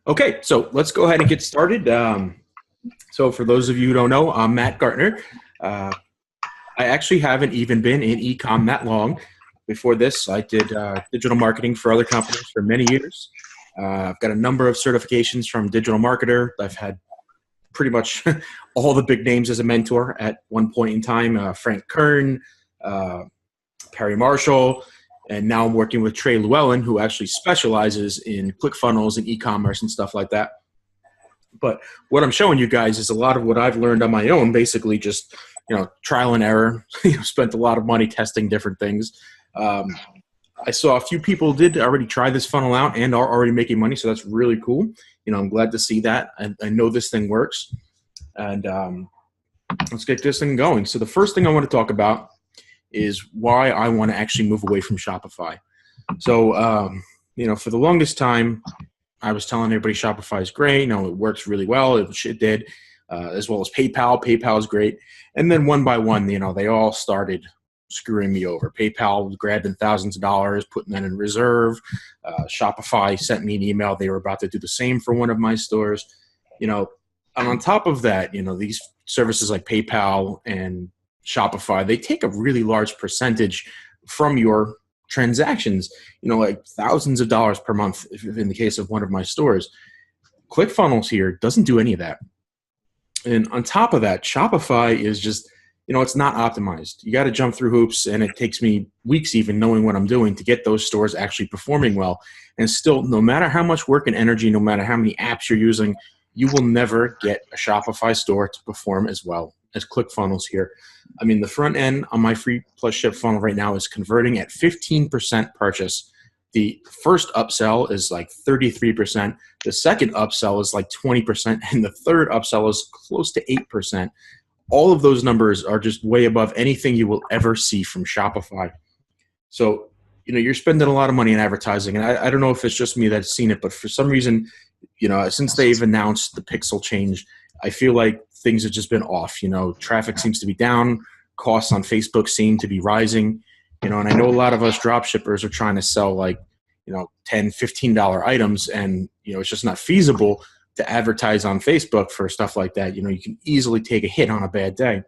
Okay, so let's go ahead and get started. So for those of you who don't know, I'm Matt Gartner. Uh, I actually haven't even been in e-com that long. Before this, I did digital marketing for other companies for many years. I've got a number of certifications from Digital Marketer. I've had pretty much all the big names as a mentor at one point in time. Frank Kern, uh, Perry Marshall, and now I'm working with Trey Llewellyn, who actually specializes in ClickFunnels and e-commerce and stuff like that. But what I'm showing you guys is a lot of what I've learned on my own, basically just, trial and error. Spent a lot of money testing different things. I saw a few people did already try this funnel out and are already making money, so that's really cool. I'm glad to see that. I know this thing works. And let's get this thing going. So the first thing I want to talk about is why I want to actually move away from Shopify. So, for the longest time, I was telling everybody Shopify is great. It works really well. It did, as well as PayPal. PayPal is great. And then one by one, they all started screwing me over. PayPal was grabbing thousands of dollars, putting that in reserve. Shopify sent me an email. They were about to do the same for one of my stores. And on top of that, these services like PayPal and Shopify, they take a really large percentage from your transactions, like thousands of dollars per month in the case of one of my stores. ClickFunnels here doesn't do any of that. And on top of that, Shopify is just, it's not optimized. You got to jump through hoops, and it takes me weeks even knowing what I'm doing to get those stores actually performing well. And still, no matter how much work and energy, no matter how many apps you're using, you will never get a Shopify store to perform as well as ClickFunnels here. The front end on my free plus ship funnel right now is converting at 15% purchase. The first upsell is like 33%. The second upsell is like 20%. And the third upsell is close to 8%. All of those numbers are just way above anything you will ever see from Shopify. So, you're spending a lot of money in advertising. And I don't know if it's just me that's seen it, but for some reason, since they've announced the pixel change, I feel like things have just been off. Traffic seems to be down. Costs on Facebook seem to be rising. And I know a lot of us drop shippers are trying to sell like, $10, $15 items. And, it's just not feasible to advertise on Facebook for stuff like that. You can easily take a hit on a bad day.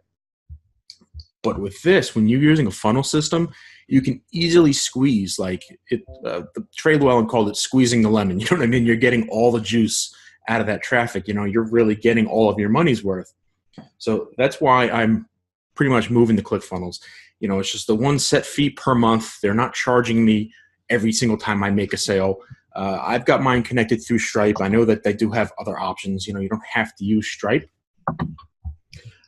But with this, when you're using a funnel system, you can easily squeeze, like the Trey Llewellyn called it squeezing the lemon. You know what I mean? You're getting all the juice out of that traffic. You're really getting all of your money's worth. So that's why I'm pretty much moving to ClickFunnels. It's just the one set fee per month. They're not charging me every single time I make a sale. I've got mine connected through Stripe. I know that they do have other options. You don't have to use Stripe.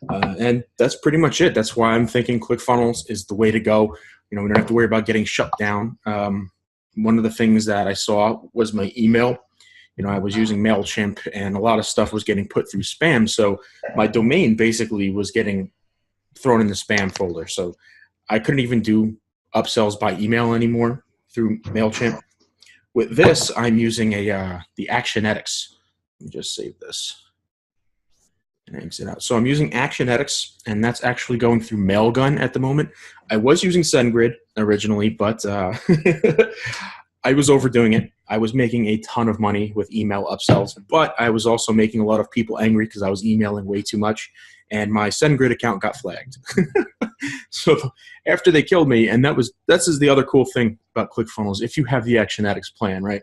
And that's pretty much it. That's why I'm thinking ClickFunnels is the way to go. We don't have to worry about getting shut down. One of the things that I saw was my email. I was using MailChimp, and a lot of stuff was getting put through spam. So my domain basically was getting thrown in the spam folder. So I couldn't even do upsells by email anymore through MailChimp. With this, I'm using the Actionetics. Let me just save this and exit out. So I'm using Actionetics, and that's actually going through Mailgun at the moment. I was using SendGrid originally, but I was overdoing it. I was making a ton of money with email upsells, but I was also making a lot of people angry because I was emailing way too much, and my SendGrid account got flagged. So after they killed me, and that's the other cool thing about ClickFunnels. If you have the Actionetics plan, right?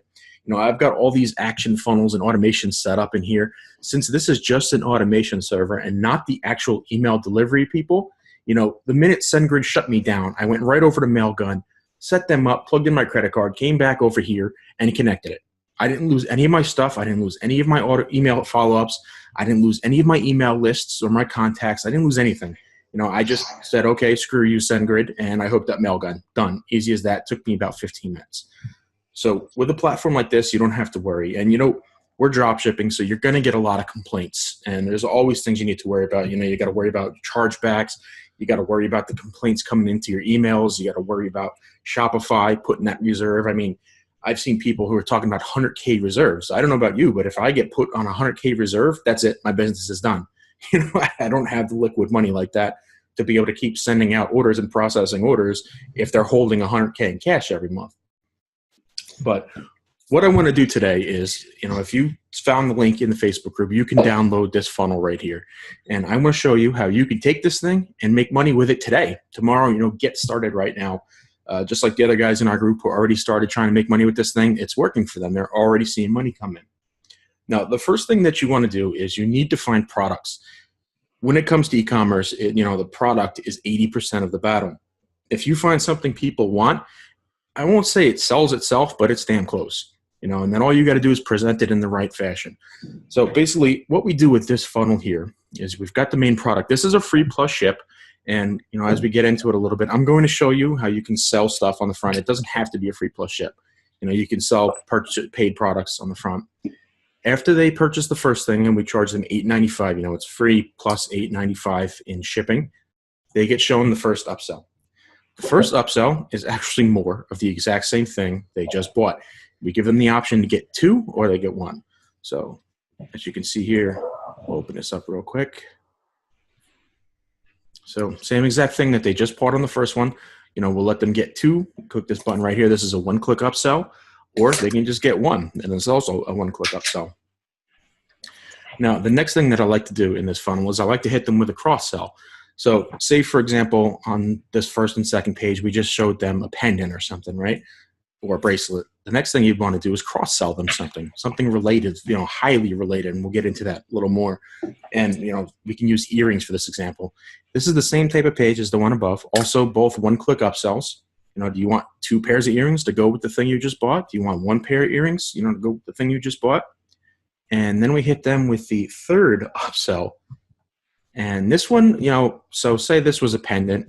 I've got all these action funnels and automation set up in here. Since this is just an automation server and not the actual email delivery people, the minute SendGrid shut me down, I went right over to Mailgun, set them up, plugged in my credit card, came back over here, and connected it. I didn't lose any of my stuff. I didn't lose any of my email follow-ups. I didn't lose any of my email lists or my contacts. I didn't lose anything. I just said, okay, screw you, SendGrid, and I hooked up Mailgun. Done. Easy as that. Took me about 15 minutes. So with a platform like this, you don't have to worry. And, we're drop shipping, so you're going to get a lot of complaints. And there's always things you need to worry about. You got to worry about chargebacks. You got to worry about the complaints coming into your emails. You got to worry about Shopify putting that reserve. I've seen people who are talking about 100K reserves. I don't know about you, but if I get put on a 100K reserve, that's it. My business is done. I don't have the liquid money like that to be able to keep sending out orders and processing orders if they're holding 100K in cash every month. But what I want to do today is, if you found the link in the Facebook group, you can download this funnel right here. And I'm going to show you how you can take this thing and make money with it today, tomorrow, get started right now. Just like the other guys in our group who already started trying to make money with this thing, it's working for them. They're already seeing money come in. Now, the first thing that you want to do is you need to find products. When it comes to e-commerce, the product is 80% of the battle. If you find something people want, I won't say it sells itself, but it's damn close. And then all you got to do is present it in the right fashion. So basically what we do with this funnel here is we've got the main product. This is a free plus ship. And, as we get into it a little bit, I'm going to show you how you can sell stuff on the front. It doesn't have to be a free plus ship. You can sell paid products on the front. After they purchase the first thing and we charge them $8.95, it's free plus $8.95 in shipping, they get shown the first upsell. The first upsell is actually more of the exact same thing they just bought. We give them the option to get 2 or they get 1. So as you can see here, we'll open this up real quick. So same exact thing that they just bought on the first one. We'll let them get 2. Click this button right here. This is a 1-click upsell, or they can just get 1, and it's also a 1-click upsell. Now, the next thing that I like to do in this funnel is I like to hit them with a cross-sell. So say, for example, on this first and second page, we just showed them a pendant or something, right? Or a bracelet. The next thing you'd want to do is cross-sell them something related, highly related, and we'll get into that a little more. And, we can use earrings for this example. This is the same type of page as the one above. Also, both 1-click upsells. Do you want 2 pairs of earrings to go with the thing you just bought? Do you want 1 pair of earrings, to go with the thing you just bought? And then we hit them with the third upsell. And this one, so say this was a pendant.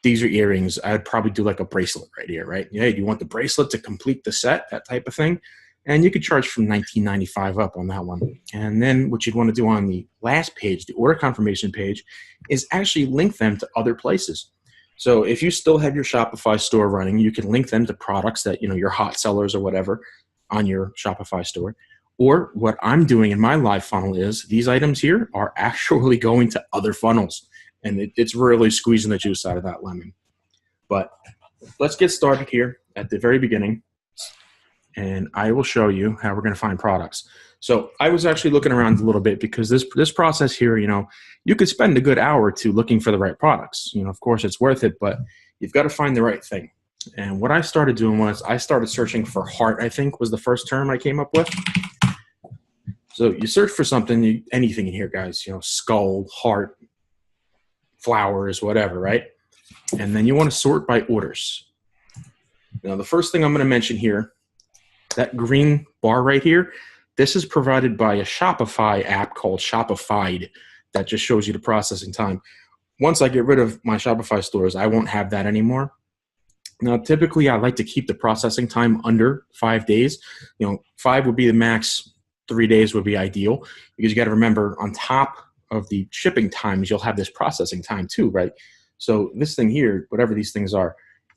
These are earrings. I'd probably do like a bracelet right here, right? Yeah, you want the bracelet to complete the set, that type of thing. And you could charge from $19.95 up on that one. And then what you'd want to do on the last page, the order confirmation page, is actually link them to other places. So if you still have your Shopify store running, you can link them to products that, your hot sellers or whatever on your Shopify store. Or what I'm doing in my live funnel is these items here are actually going to other funnels. And it's really squeezing the juice out of that lemon. But let's get started here at the very beginning. And I will show you how we're going to find products. So I was actually looking around a little bit because this process here, you could spend a good hour or 2 looking for the right products. Of course it's worth it, but you've got to find the right thing. And what I started doing was I started searching for heart, I think was the first term I came up with. So you search for something, anything in here, guys, skull, heart, flowers, whatever, right? And then you want to sort by orders. Now, the first thing I'm going to mention here, that green bar right here, this is provided by a Shopify app called Shopify that just shows you the processing time. Once I get rid of my Shopify stores, I won't have that anymore. Now, typically, I like to keep the processing time under 5 days. 5 would be the max. 3 days would be ideal because you got to remember on top of the shipping times, you'll have this processing time too, right? So this thing here, whatever these things are,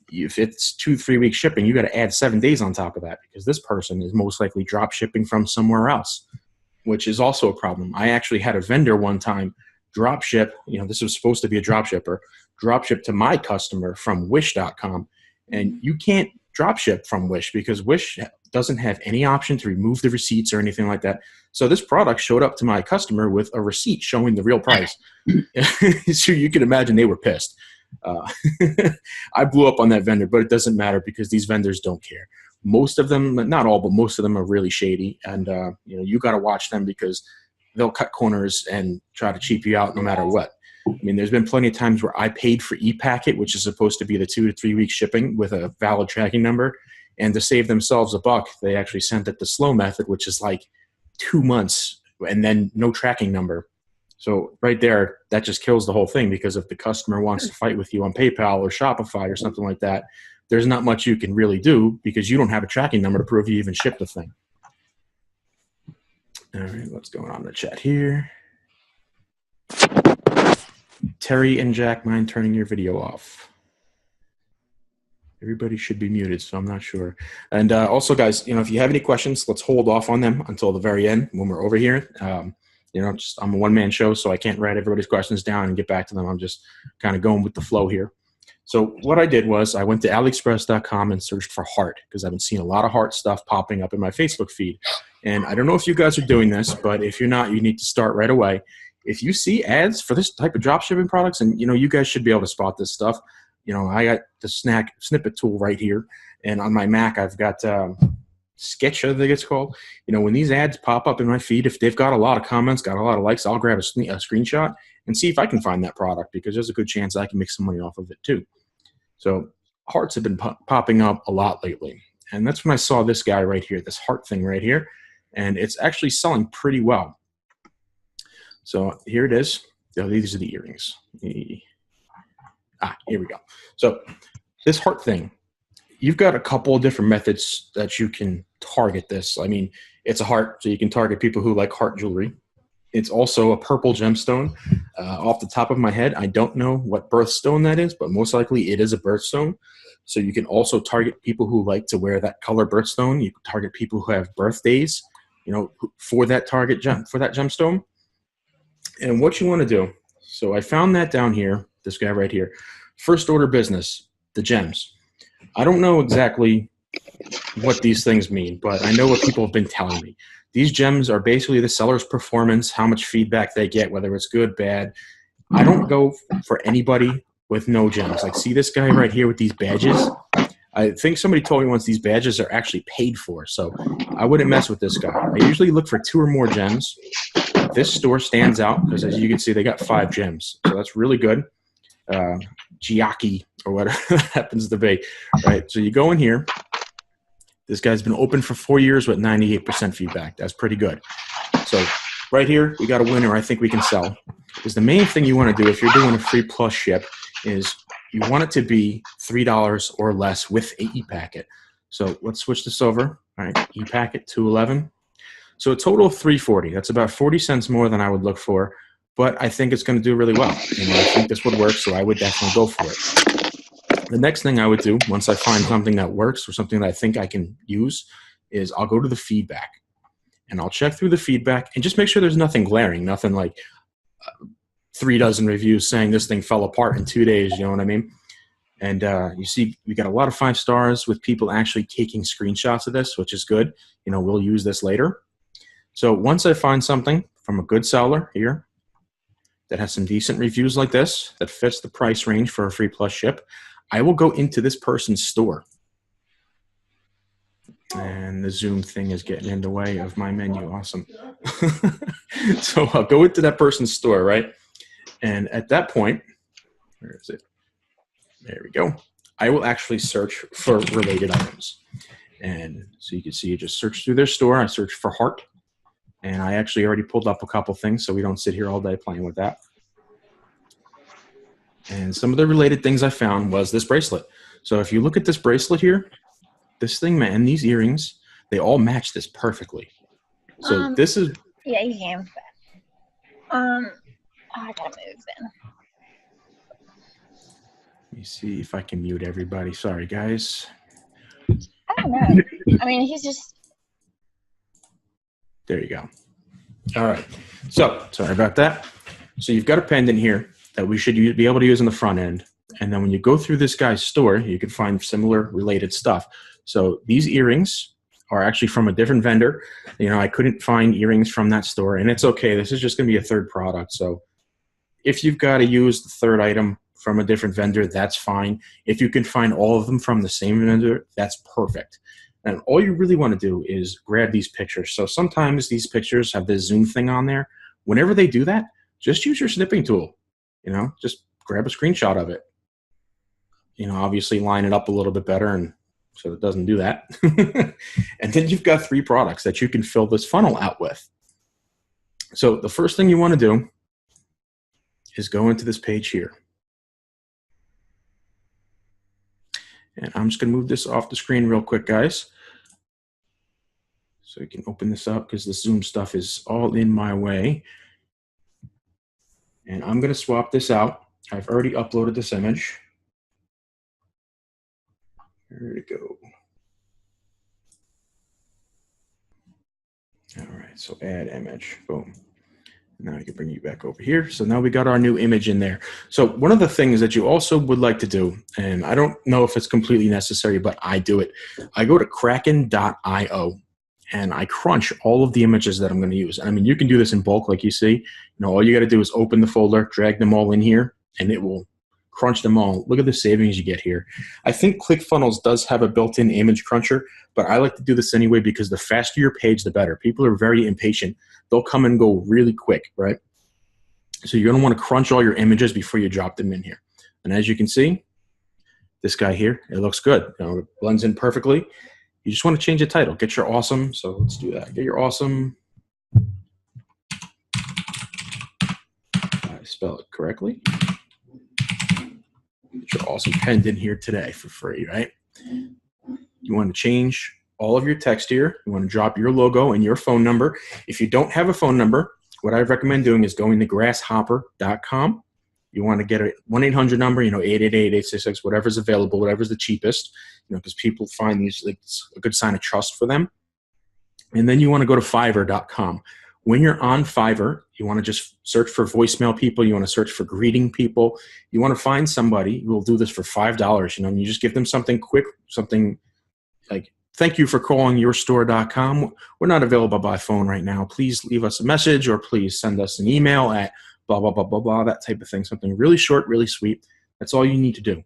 if it's 2-3 week shipping, you got to add 7 days on top of that because this person is most likely drop shipping from somewhere else, which is also a problem. I actually had a vendor one time drop ship, this was supposed to be a drop shipper, drop ship to my customer from wish.com. And you can't drop ship from Wish because Wish doesn't have any option to remove the receipts or anything like that. So this product showed up to my customer with a receipt showing the real price. So you can imagine they were pissed. I blew up on that vendor, but it doesn't matter because these vendors don't care. Most of them, not all, but most of them are really shady. And you got to watch them because they'll cut corners and try to cheap you out no matter what. I mean, there's been plenty of times where I paid for ePacket, which is supposed to be the 2 to 3 week shipping with a valid tracking number. And to save themselves a buck, they actually sent it the slow method, which is like 2 months and then no tracking number. So right there, that just kills the whole thing because if the customer wants to fight with you on PayPal or Shopify or something like that, there's not much you can really do because you don't have a tracking number to prove you even shipped the thing. All right, what's going on in the chat here? Terry and Jack, mind turning your video off? Everybody should be muted, so I'm not sure. And also, guys, if you have any questions, let's hold off on them until the very end when we're over here. I'm a one-man show, so I can't write everybody's questions down and get back to them. I'm just kind of going with the flow here. So what I did was I went to AliExpress.com and searched for heart because I've been seeing a lot of heart stuff popping up in my Facebook feed. And I don't know if you guys are doing this, but if you're not, you need to start right away. If you see ads for this type of dropshipping products, and you guys should be able to spot this stuff. I got the snippet tool right here, and on my Mac I've got Sketch, I think it's called. When these ads pop up in my feed, if they've got a lot of comments, got a lot of likes, I'll grab a screenshot and see if I can find that product, because there's a good chance I can make some money off of it too. So hearts have been popping up a lot lately. And that's when I saw this guy right here, this heart thing right here. And it's actually selling pretty well. So here it is. These are the earrings. Here we go. So this heart thing, you've got a couple of different methods that you can target this. I mean, it's a heart, so you can target people who like heart jewelry. It's also a purple gemstone. Off the top of my head, I don't know what birthstone that is, but most likely it is a birthstone. So you can also target people who like to wear that color birthstone. You can target people who have birthdays, for that gemstone. And what you want to do, so I found that down here, this guy right here, first order business, the gems. I don't know exactly what these things mean, but I know what people have been telling me. These gems are basically the seller's performance, how much feedback they get, whether it's good, bad. I don't go for anybody with no gems. Like, see this guy right here with these badges? I think somebody told me once these badges are actually paid for, so I wouldn't mess with this guy. I usually look for 2 or more gems. This store stands out because, as you can see, they got 5 gems, so that's really good. Giacchi or whatever that happens to be, right? So you go in here. This guy's been open for 4 years with 98% feedback. That's pretty good. So right here, we got a winner I think we can sell. Because the main thing you want to do if you're doing a free plus ship is you want it to be $3 or less with a e-packet. So let's switch this over. All right, e-packet, $2.11. So a total of $3.40. That's about 40 cents more than I would look for, but I think it's going to do really well. I think this would work, so I would definitely go for it. The next thing I would do, once I find something that works or something that I think I can use, is I'll go to the feedback. And I'll check through the feedback and just make sure there's nothing glaring, nothing like 3 dozen reviews saying this thing fell apart in 2 days, you know what I mean? And you see we got a lot of 5 stars with people actually taking screenshots of this, which is good. We'll use this later. So once I find something from a good seller here that has some decent reviews like this, that fits the price range for a free plus ship, I will go into this person's store. And the Zoom thing is getting in the way of my menu. Awesome. So I'll go into that person's store, right? And at that point, where is it? There we go. I will actually search for related items. And so you can see, you just search through their store. I search for heart. And I actually already pulled up a couple things, so we don't sit here all day playing with that. And some of the related things I found was this bracelet. So if you look at this bracelet here, this thing, man, these earrings, they all match this perfectly. So this is... Yeah, you can. I gotta move then. Let me see if I can mute everybody. Sorry, guys. I don't know. I mean, he's just... There you go. All right. So, sorry about that. So you've got a pendant here that we should be able to use on the front end. And then when you go through this guy's store, you can find similar related stuff. So these earrings are actually from a different vendor. I couldn't find earrings from that store, and it's okay. This is just going to be a third product. So if you've got to use the third item from a different vendor, that's fine. If you can find all of them from the same vendor, that's perfect. And all you really want to do is grab these pictures. So sometimes these pictures have this zoom thing on there. Whenever they do that, just use your snipping tool. Just grab a screenshot of it. Obviously line it up a little bit better and so it doesn't do that. And then you've got 3 products that you can fill this funnel out with. So the first thing you want to do is go into this page here. And I'm just going to move this off the screen real quick, guys. So you can open this up because the Zoom stuff is all in my way. And I'm going to swap this out. I've already uploaded this image. There we go. All right, so add image, boom. Now I can bring you back over here. So now we got our new image in there. So one of the things that you also would like to do, and I don't know if it's completely necessary, but I do it. I go to kraken.io and I crunch all of the images that I'm going to use. I mean, you can do this in bulk, like you see. You know, all you got to do is open the folder, drag them all in here, and it will crunch them all. Look at the savings you get here. I think ClickFunnels does have a built-in image cruncher, but I like to do this anyway because the faster your page, the better. People are very impatient. They'll come and go really quick, right? So you're going to want to crunch all your images before you drop them in here. And as you can see, this guy here, it looks good. You know, it blends in perfectly. You just want to change the title. Get your awesome. So let's do that. Get your awesome. I spell it correctly. Get your awesome pendant here today for free, right? You want to change all of your text here. You want to drop your logo and your phone number. If you don't have a phone number, what I recommend doing is going to grasshopper.com. You want to get a 1-800 number, 888-866, whatever's available, whatever's the cheapest, because people find these, like, it's a good sign of trust for them. And then you want to go to fiverr.com. When you're on Fiverr, you want to just search for voicemail people. You want to search for greeting people. You want to find somebody who will do this for $5, and you just give them something quick, something like, thank you for calling yourstore.com. We're not available by phone right now. Please leave us a message or please send us an email at blah, blah, blah, blah, blah, that type of thing. Something really short, really sweet. That's all you need to do.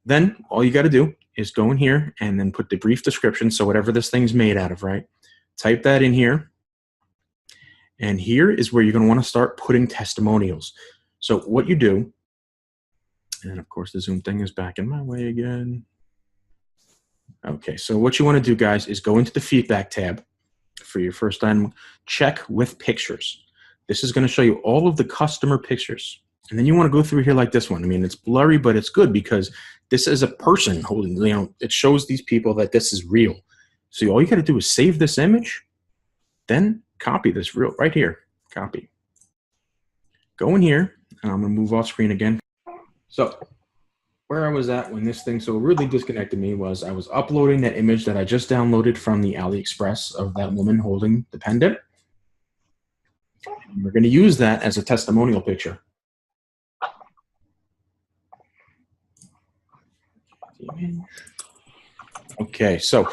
Then all you got to do is go in here and then put the brief description. So whatever this thing's made out of, right? Type that in here. And here is where you're going to want to start putting testimonials. So what you do, and of course the Zoom thing is back in my way again. Okay, so what you want to do, guys, is go into the feedback tab for your first time. Check with pictures. This is going to show you all of the customer pictures. And then you want to go through here like this one. I mean, it's blurry, but it's good because this is a person holding, it shows these people that this is real. So all you got to do is save this image, then copy this right here. Copy. Go in here, and I'm going to move off screen again. So where I was at when this thing so really disconnected me was I was uploading that image that I just downloaded from the AliExpress of that woman holding the pendant. And we're going to use that as a testimonial picture. Okay, so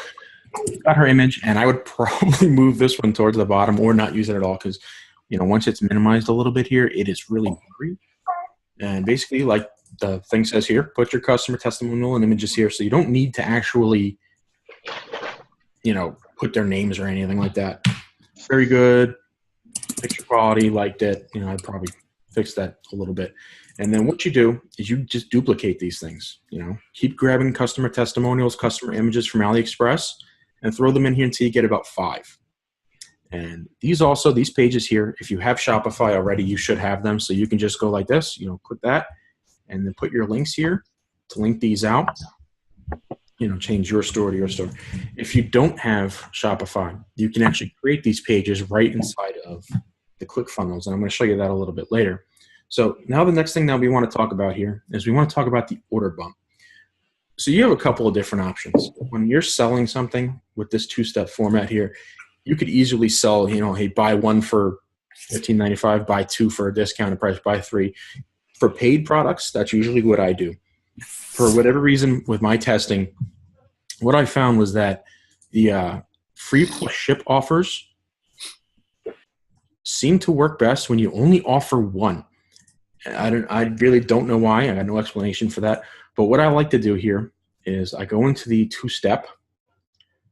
got her image, and I would probably move this one towards the bottom or not use it at all because, once it's minimized a little bit here, it is really blurry. And basically, like the thing says here, put your customer testimonial and images here, so you don't need to actually, put their names or anything like that. Very good. Picture quality, liked it. I'd probably fix that a little bit. And then what you do is you just duplicate these things. Keep grabbing customer testimonials, customer images from AliExpress, and throw them in here until you get about 5. And these pages here, if you have Shopify already, you should have them. So you can just go like this, click that, and then put your links here to link these out. Change your store to your store. If you don't have Shopify, you can actually create these pages right inside of the ClickFunnels. And I'm going to show you that a little bit later. So now the next thing that we want to talk about here is we want to talk about the order bump. So you have a couple of different options. When you're selling something with this 2-step format here, you could easily sell, hey, buy 1 for $15.95, buy 2 for a discounted price, buy 3. For paid products, that's usually what I do. For whatever reason, with my testing, what I found was that the free plus ship offers seem to work best when you only offer 1. I really don't know why. I got no explanation for that. But what I like to do here is I go into the 2-step,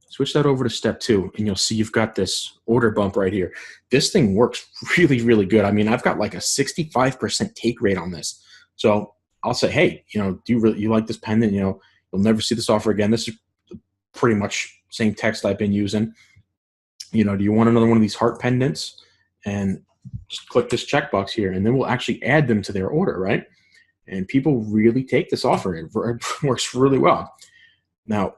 switch that over to step 2, and you'll see you've got this order bump right here. This thing works really, really good. I mean, I've got like a 65% take rate on this. So I'll say, hey, do you like this pendant? You'll never see this offer again. This is pretty much same text I've been using. Do you want another one of these heart pendants? And just click this checkbox here, and then we'll actually add them to their order, right? And people really take this offer. It works really well. Now,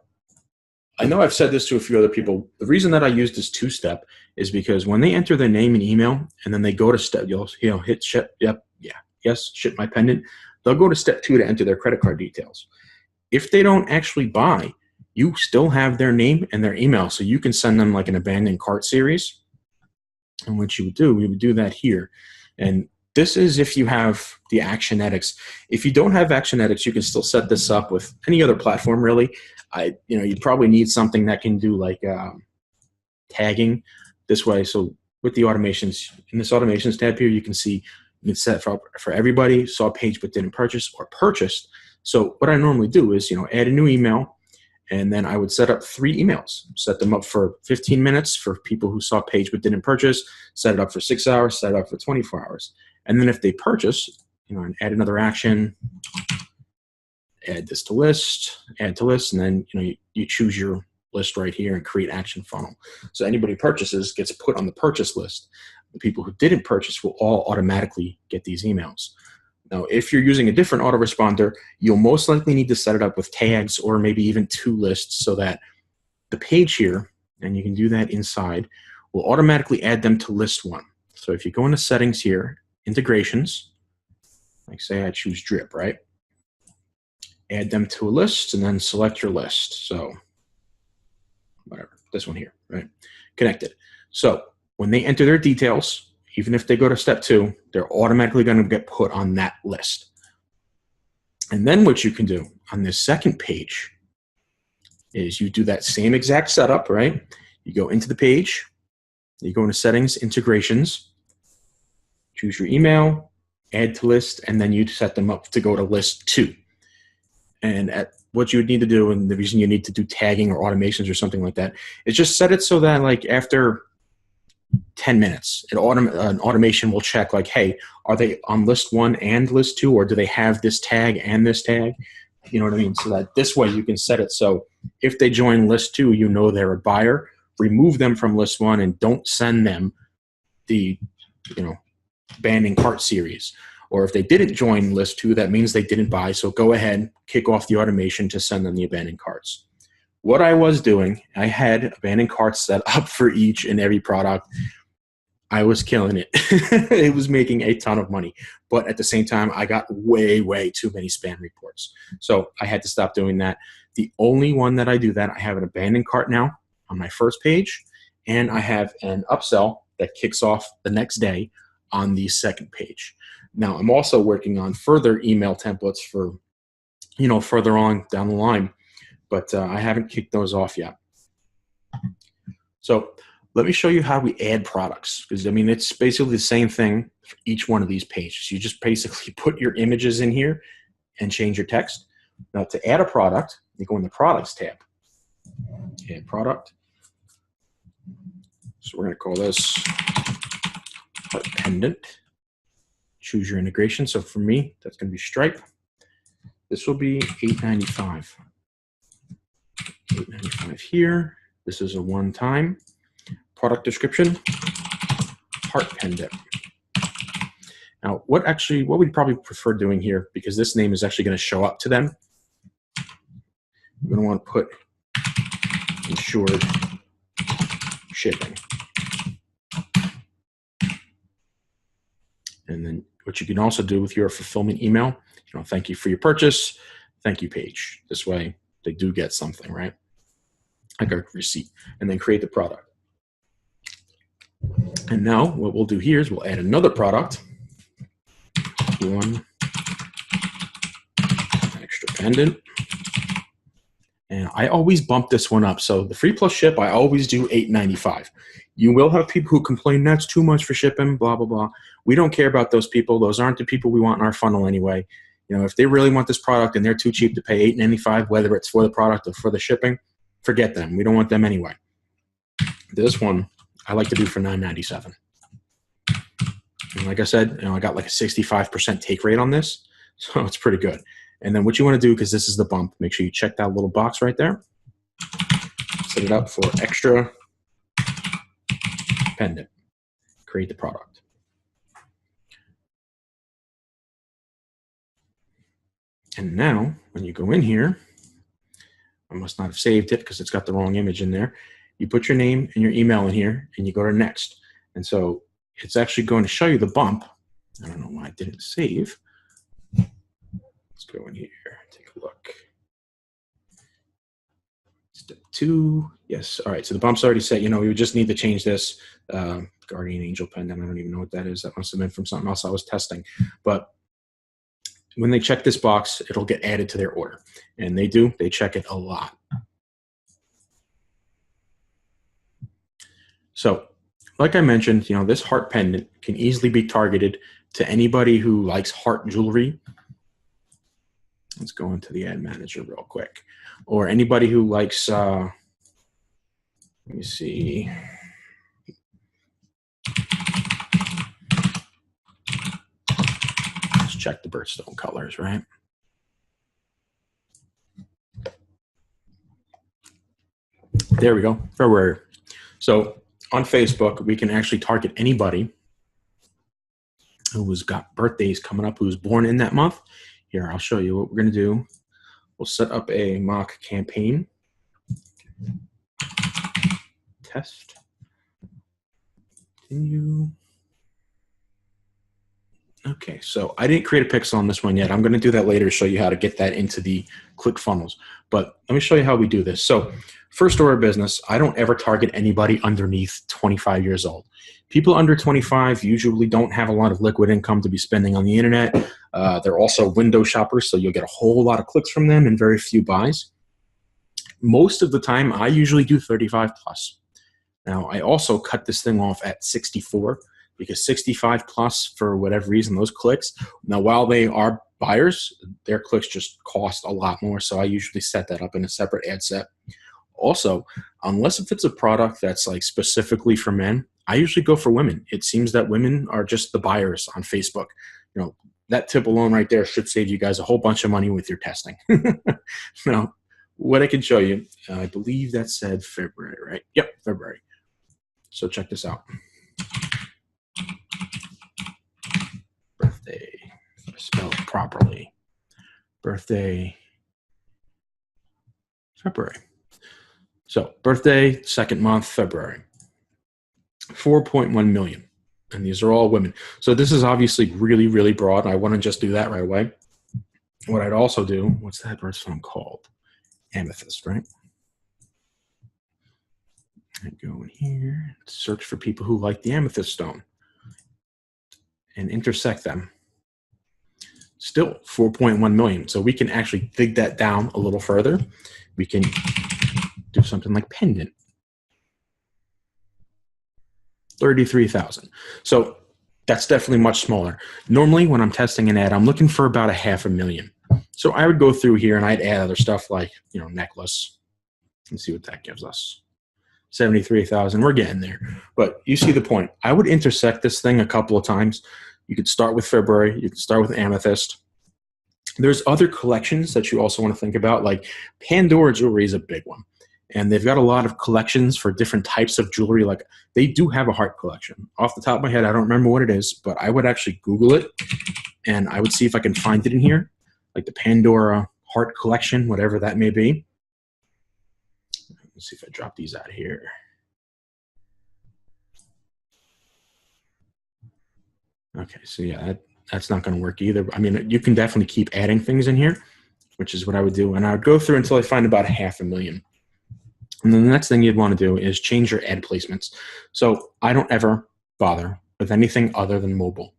I know I've said this to a few other people. The reason that I use this 2-step is because when they enter their name and email, and then they go to step, hit ship, yes, ship my pendant, they'll go to step 2 to enter their credit card details. If they don't actually buy, you still have their name and their email, so you can send them like an abandoned cart series. And what you would do, we would do that here. And this is if you have the Actionetics. If you don't have Actionetics, you can still set this up with any other platform, really. You probably need something that can do like tagging this way. So with the automations, in this automations tab here, you can see you can set for everybody, saw a page but didn't purchase, or purchased. So what I normally do is, add a new email, and then I would set up 3 emails, set them up for 15 minutes for people who saw a page but didn't purchase, set it up for 6 hours, set it up for 24 hours. And then if they purchase, and add another action, add this to list, add to list, and then you choose your list right here and create action funnel. So anybody who purchases gets put on the purchase list. The people who didn't purchase will all automatically get these emails. Now, if you're using a different autoresponder, you'll most likely need to set it up with tags or maybe even 2 lists so that the page here, and you can do that inside, will automatically add them to list 1. So if you go into settings here, integrations, like say I choose drip, right? Add them to a list and then select your list. So whatever, this one here, right? Connected. So when they enter their details, even if they go to step 2, they're automatically going to get put on that list. And then what you can do on this second page is you do that same exact setup, right? You go into the page, you go into settings, integrations, choose your email, add to list, and then you set them up to go to list 2. And what you would need to do, and the reason you need to do tagging or automations or something like that, is just set it so that like after 10 minutes, an automation will check like, hey, are they on list 1 and list 2, or do they have this tag and this tag? You know what I mean? So that this way you can set it so if they join list 2, they're a buyer. Remove them from list 1 and don't send them the abandoned cart series. Or if they didn't join list 2, that means they didn't buy. So go ahead, kick off the automation to send them the abandoned carts. What I was doing, I had abandoned carts set up for each and every product. I was killing it. It was making a ton of money. But at the same time, I got way, way too many spam reports. So I had to stop doing that. The only one that I do that, I have an abandoned cart now on my first page, and I have an upsell that kicks off the next day on the second page. Now, I'm also working on further email templates for, further on down the line, but I haven't kicked those off yet. So let me show you how we add products, because, it's basically the same thing for each one of these pages. You just basically put your images in here and change your text. Now, to add a product, you go in the Products tab. Add product. So we're going to call this Heart Pendant. Choose your integration. So for me, that's going to be Stripe. This will be $8.95. $8.95 here. This is a one-time. Product description, Heart Pendant. Now, what we'd probably prefer doing here, because this name is actually going to show up to them, you're going to want to put insured shipping. And then what you can also do with your fulfillment email, thank you for your purchase, thank you page. This way they do get something, right? Like a receipt, and then create the product. And now what we'll do here is we'll add another product. One extra pendant. And I always bump this one up. So the free plus ship, I always do $8.95. You will have people who complain that's too much for shipping, blah, blah, blah. We don't care about those people. Those aren't the people we want in our funnel anyway. If they really want this product and they're too cheap to pay $8.95, whether it's for the product or for the shipping, forget them. We don't want them anyway. This one, I like to do for $9.97. And like I said, I got like a 65% take rate on this, so it's pretty good. And then what you want to do, because this is the bump, make sure you check that little box right there. Set it up for extra pendant. Create the product. And now, when you go in here, I must not have saved it because it's got the wrong image in there. You put your name and your email in here, and you go to next. And so it's actually going to show you the bump. I don't know why I didn't save. Let's go in here, take a look. Step 2, yes. All right, so the bump's already set. We would just need to change this. Guardian Angel pendant. I don't even know what that is. That must have been from something else I was testing. But when they check this box, it'll get added to their order. And they do. They check it a lot. So like I mentioned, this heart pendant can easily be targeted to anybody who likes heart jewelry. Let's go into the ad manager real quick. Or anybody who likes, let me see. Let's check the birthstone colors, right? There we go, February. So on Facebook, we can actually target anybody who's got birthdays coming up, who's born in that month. Here, I'll show you what we're going to do. We'll set up a mock campaign. Test. Continue. Okay, so I didn't create a pixel on this one yet. I'm going to do that later to show you how to get that into the ClickFunnels. But let me show you how we do this. So first order of business, I don't ever target anybody underneath 25 years old. People under 25 usually don't have a lot of liquid income to be spending on the internet. They're also window shoppers, so you'll get a whole lot of clicks from them and very few buys. Most of the time, I usually do 35 plus. Now, I also cut this thing off at 64 because 65 plus, for whatever reason, those clicks, now while they are buyers, their clicks just cost a lot more, so I usually set that up in a separate ad set. Also, unless if it's a product that's like specifically for men, I usually go for women. It seems that women are just the buyers on Facebook. That tip alone right there should save you guys a whole bunch of money with your testing. Now, what I can show you, I believe that said February, right? Yep, February. So check this out. Birthday, spelled properly. Birthday, February. So birthday, second month, February. 4.1 million. And these are all women. So this is obviously really, really broad. I want to just do that right away. What I'd also do, what's that birthstone called? Amethyst, right? I go in here, search for people who like the amethyst stone and intersect them. Still 4.1 million. So we can actually dig that down a little further. We can do something like pendant. 33,000. So that's definitely much smaller. Normally when I'm testing an ad, I'm looking for about 500,000. So I would go through here and I'd add other stuff like, necklace. Let's see what that gives us. 73,000. We're getting there. But you see the point. I would intersect this thing a couple of times. You could start with February. You could start with amethyst. There's other collections that you also want to think about, like Pandora jewelry is a big one. And they've got a lot of collections for different types of jewelry. Like they do have a heart collection. Off the top of my head, I don't remember what it is, but I would actually Google it and I would see if I can find it in here, like the Pandora heart collection, whatever that may be. Let's see if I drop these out of here. Okay, so yeah, that's not going to work either. I mean, you can definitely keep adding things in here, which is what I would do. And I would go through until I find about 500,000. And then the next thing you'd want to do is change your ad placements. So I don't ever bother with anything other than mobile.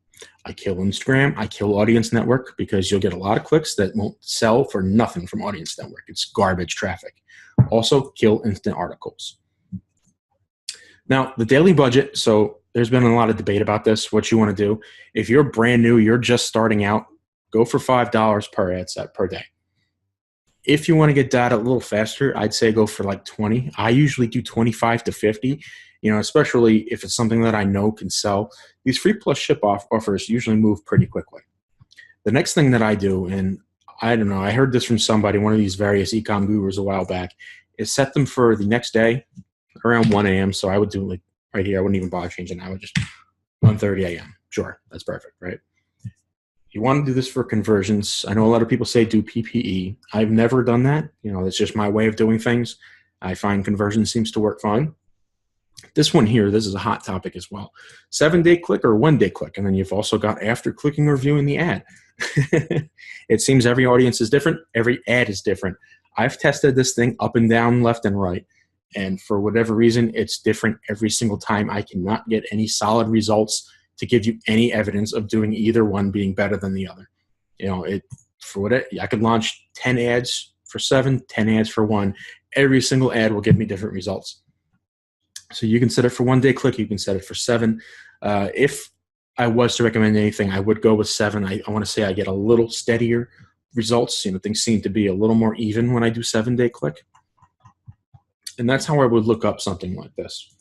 I kill Instagram. I kill Audience Network because you'll get a lot of clicks that won't sell for nothing from Audience Network. It's garbage traffic. Also, kill instant articles. Now, the daily budget. So there's been a lot of debate about this, what you want to do. If you're brand new, you're just starting out, go for $5 per ad set per day. If you want to get data a little faster, I'd say go for like 20. I usually do 25 to 50, especially if it's something that I know can sell. These free plus ship offers usually move pretty quickly. The next thing that I do, and I don't know, I heard this from somebody, one of these various e-com gurus a while back, is set them for the next day around 1 a.m. So I would do like right here. I wouldn't even bother changing. I would just 1:30 a.m. Sure, that's perfect, right? You want to do this for conversions. I know a lot of people say do PPE. I've never done that. That's just my way of doing things. I find conversion seems to work fine. This one here, this is a hot topic as well. 7-day click or 1-day click. And then you've also got after clicking or viewing the ad. It seems every audience is different. Every ad is different. I've tested this thing up and down, left and right. And for whatever reason, it's different every single time. I cannot get any solid results to give you any evidence of doing either one being better than the other. I could launch 10 ads for 7, 10 ads for 1. Every single ad will give me different results. So you can set it for 1 day click. You can set it for 7. If I was to recommend anything, I would go with 7. I want to say I get a little steadier results. Things seem to be a little more even when I do 7-day click. And that's how I would look up something like this.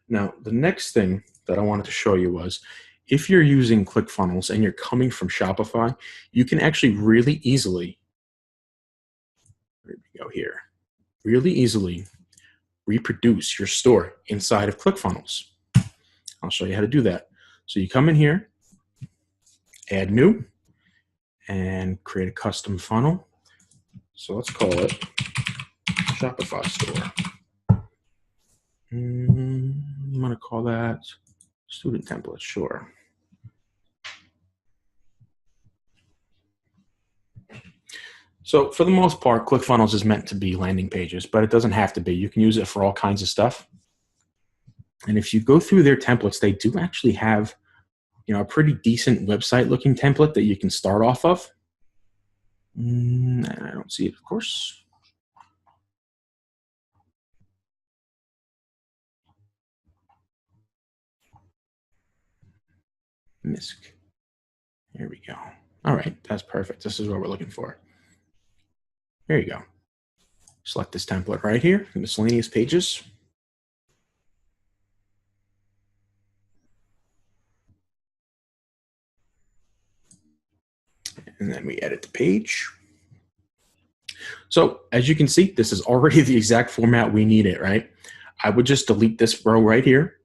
Now, the next thing that I wanted to show you was, if you're using ClickFunnels and you're coming from Shopify, you can actually really easily reproduce your store inside of ClickFunnels. I'll show you how to do that. So you come in here, add new, and create a custom funnel. So let's call it Shopify store. You want to call that student template? Sure. So for the most part, ClickFunnels is meant to be landing pages, but it doesn't have to be. You can use it for all kinds of stuff. And if you go through their templates, they do actually have, a pretty decent website looking template that you can start off of. I don't see it, of course. MISC. There we go. All right, that's perfect. This is what we're looking for. There you go. Select this template right here, miscellaneous pages. And then we edit the page. So as you can see, this is already the exact format we need it, right? I would just delete this row right here,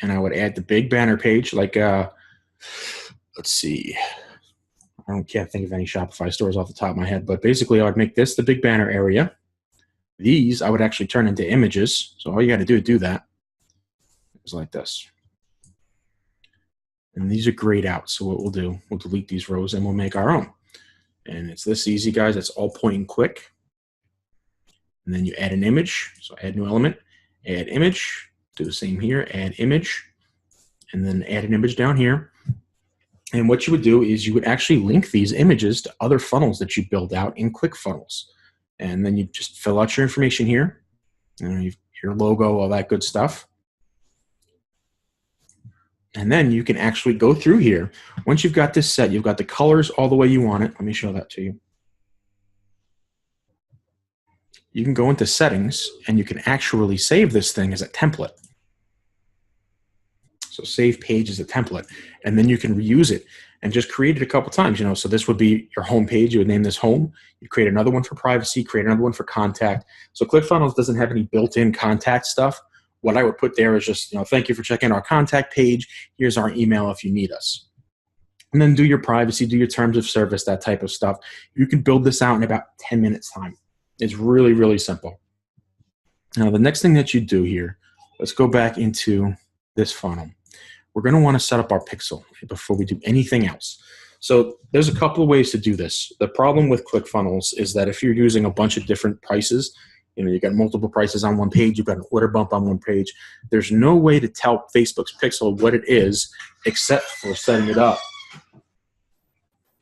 and I would add the big banner page like, let's see. Can't think of any Shopify stores off the top of my head, but basically I would make this the big banner area. These I would actually turn into images. So all you got to do that is like this. And these are grayed out. So what we'll do, we'll delete these rows and we'll make our own. And it's this easy, guys. It's all point and click. And then you add an image. So add new element, add image, do the same here, add image, and then add an image down here. And what you would do is you would actually link these images to other funnels that you build out in ClickFunnels. And then you just fill out your information here, your logo, all that good stuff. And then you can actually go through here. Once you've got this set, you've got the colors all the way you want it. Let me show that to you. You can go into settings and you can actually save this thing as a template. So save page as a template, and then you can reuse it and just create it a couple times. So this would be your home page. You would name this home. You create another one for privacy, create another one for contact. So ClickFunnels doesn't have any built-in contact stuff. What I would put there is just, thank you for checking our contact page. Here's our email if you need us. And then do your privacy, do your terms of service, that type of stuff. You can build this out in about 10 minutes time. It's really, really simple. Now, the next thing that you do here, let's go back into this funnel. We're going to want to set up our pixel before we do anything else. So there's a couple of ways to do this. The problem with ClickFunnels is that if you're using a bunch of different prices, you got multiple prices on one page, you've got an order bump on one page, there's no way to tell Facebook's pixel what it is except for setting it up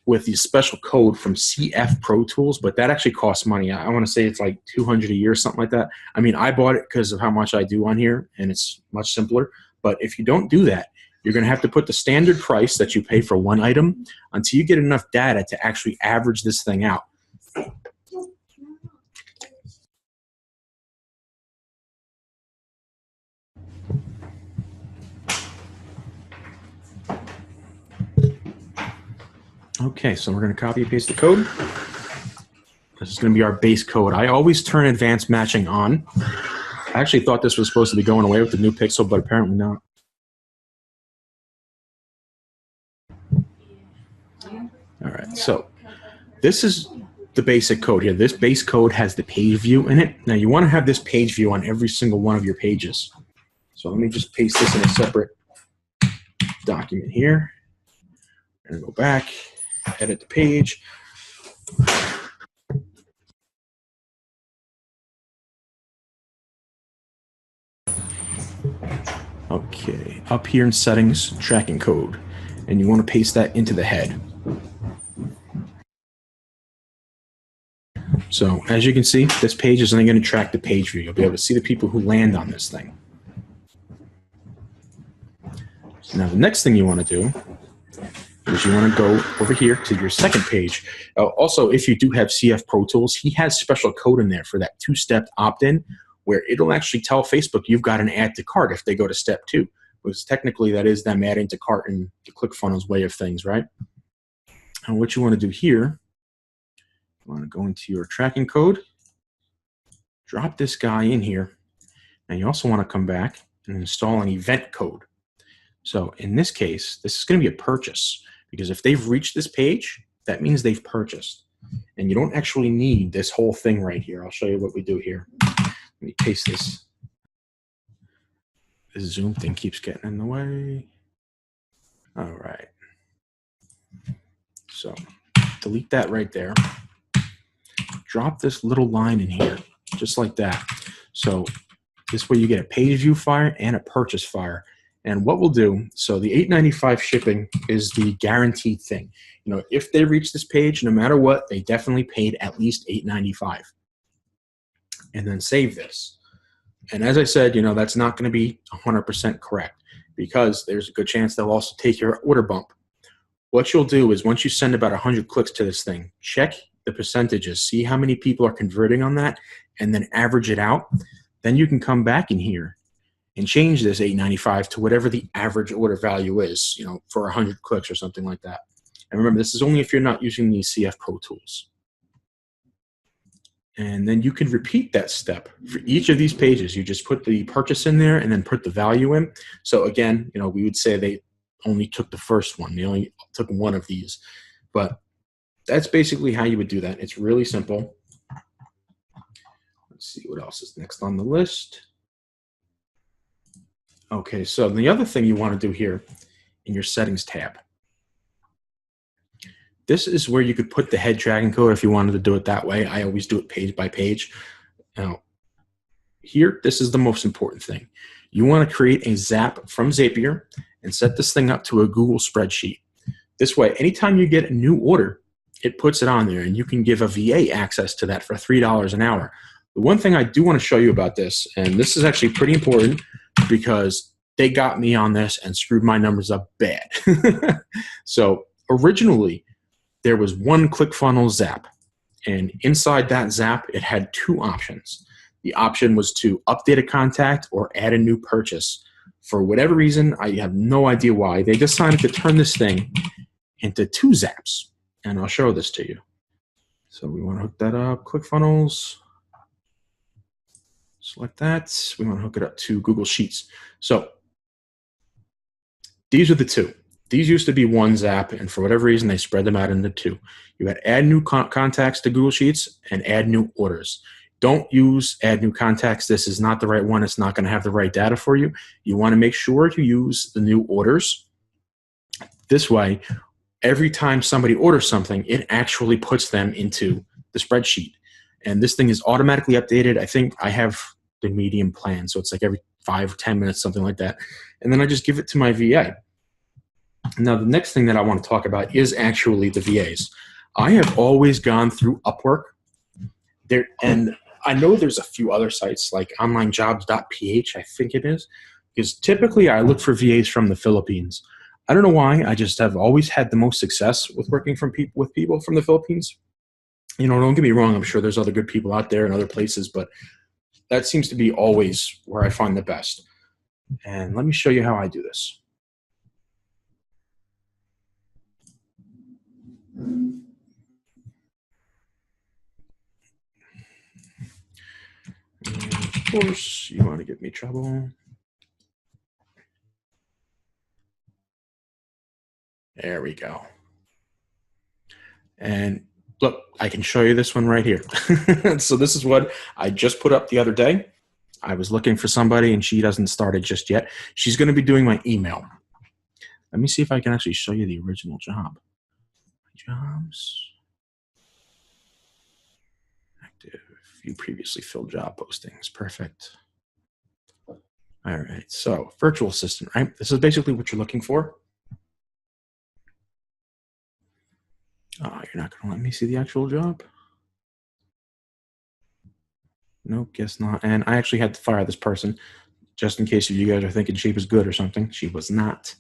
with the special code from CF Pro Tools, but that actually costs money. I want to say it's like $200 a year, something like that. I mean, I bought it because of how much I do on here, and it's much simpler. But if you don't do that, you're going to have to put the standard price that you pay for one item until you get enough data to actually average this thing out. Okay, so we're going to copy and paste the code. This is going to be our base code. I always turn advanced matching on. I actually thought this was supposed to be going away with the new Pixel, but apparently not. All right, so this is the basic code here. This base code has the page view in it. Now you want to have this page view on every single one of your pages. So let me just paste this in a separate document here. And go back, edit the page. Okay, up here in settings, tracking code, and you want to paste that into the head. So as you can see, this page is only going to track the page view. You'll be able to see the people who land on this thing. So now the next thing you want to do is you want to go over here to your second page. Also, if you do have CF Pro Tools, he has special code in there for that two-step opt-in where it'll actually tell Facebook you've got an add to cart if they go to step 2. Because technically that is them adding to cart in the ClickFunnels way of things, right? And what you want to do here, you want to go into your tracking code, drop this guy in here, and you also want to come back and install an event code. So in this case, this is going to be a purchase because if they've reached this page, that means they've purchased. And you don't actually need this whole thing right here. I'll show you what we do here. Let me paste this. This Zoom thing keeps getting in the way. All right. So delete that right there. Drop this little line in here, just like that. So this way you get a page view fire and a purchase fire. And what we'll do, so the $8.95 shipping is the guaranteed thing. You know, if they reach this page, no matter what, they definitely paid at least $8.95. And then save this. And as I said, you know, that's not going to be 100% correct because there's a good chance they'll also take your order bump. What you'll do is once you send about 100 clicks to this thing, check the percentages, see how many people are converting on that, and then average it out. Then you can come back in here and change this $8.95 to whatever the average order value is, you know, for 100 clicks or something like that. And remember, this is only if you're not using the CF Pro Tools. And then you can repeat that step for each of these pages. You just put the purchase in there and then put the value in. So again, you know, we would say they only took the first one. They only took one of these. But that's basically how you would do that. It's really simple. Let's see what else is next on the list. Okay, so the other thing you want to do here in your settings tab, this is where you could put the head tracking code if you wanted to do it that way. I always do it page by page. Now, here, this is the most important thing. You want to create a Zap from Zapier and set this thing up to a Google spreadsheet. This way, anytime you get a new order, it puts it on there, and you can give a VA access to that for $3 an hour. The one thing I do want to show you about this, and this is actually pretty important because they got me on this and screwed my numbers up bad. So originally, there was one ClickFunnels Zap, and inside that Zap, it had two options. The option was to update a contact or add a new purchase. For whatever reason, I have no idea why, they decided to turn this thing into two Zaps, and I'll show this to you. So we want to hook that up, ClickFunnels. Select that. We want to hook it up to Google Sheets. So these are the two. These used to be one Zap, and for whatever reason, they spread them out into two. You had add new contacts to Google Sheets and add new orders. Don't use add new contacts. This is not the right one. It's not going to have the right data for you. You want to make sure you use the new orders. This way, every time somebody orders something, it actually puts them into the spreadsheet. And this thing is automatically updated. I think I have the medium plan, so it's like every 5 or 10 minutes, something like that. And then I just give it to my VA. Now, the next thing that I want to talk about is actually the VAs. I have always gone through Upwork. And I know there's a few other sites like onlinejobs.ph, I think it is, because typically I look for VAs from the Philippines. I don't know why. I just have always had the most success with working with people from the Philippines. You know, don't get me wrong. I'm sure there's other good people out there in other places, but that seems to be always where I find the best. And let me show you how I do this. And of course, you want to give me trouble. There we go. And look, I can show you this one right here. So this is what I just put up the other day. I was looking for somebody, and she doesn't start it just yet. She's going to be doing my email. Let me see if I can actually show you the original job. Jobs. Active. View previously filled job postings. Perfect. All right, so virtual assistant, right? This is basically what you're looking for. Oh, you're not going to let me see the actual job? Nope, guess not. And I actually had to fire this person just in case you guys are thinking she was good or something. She was not.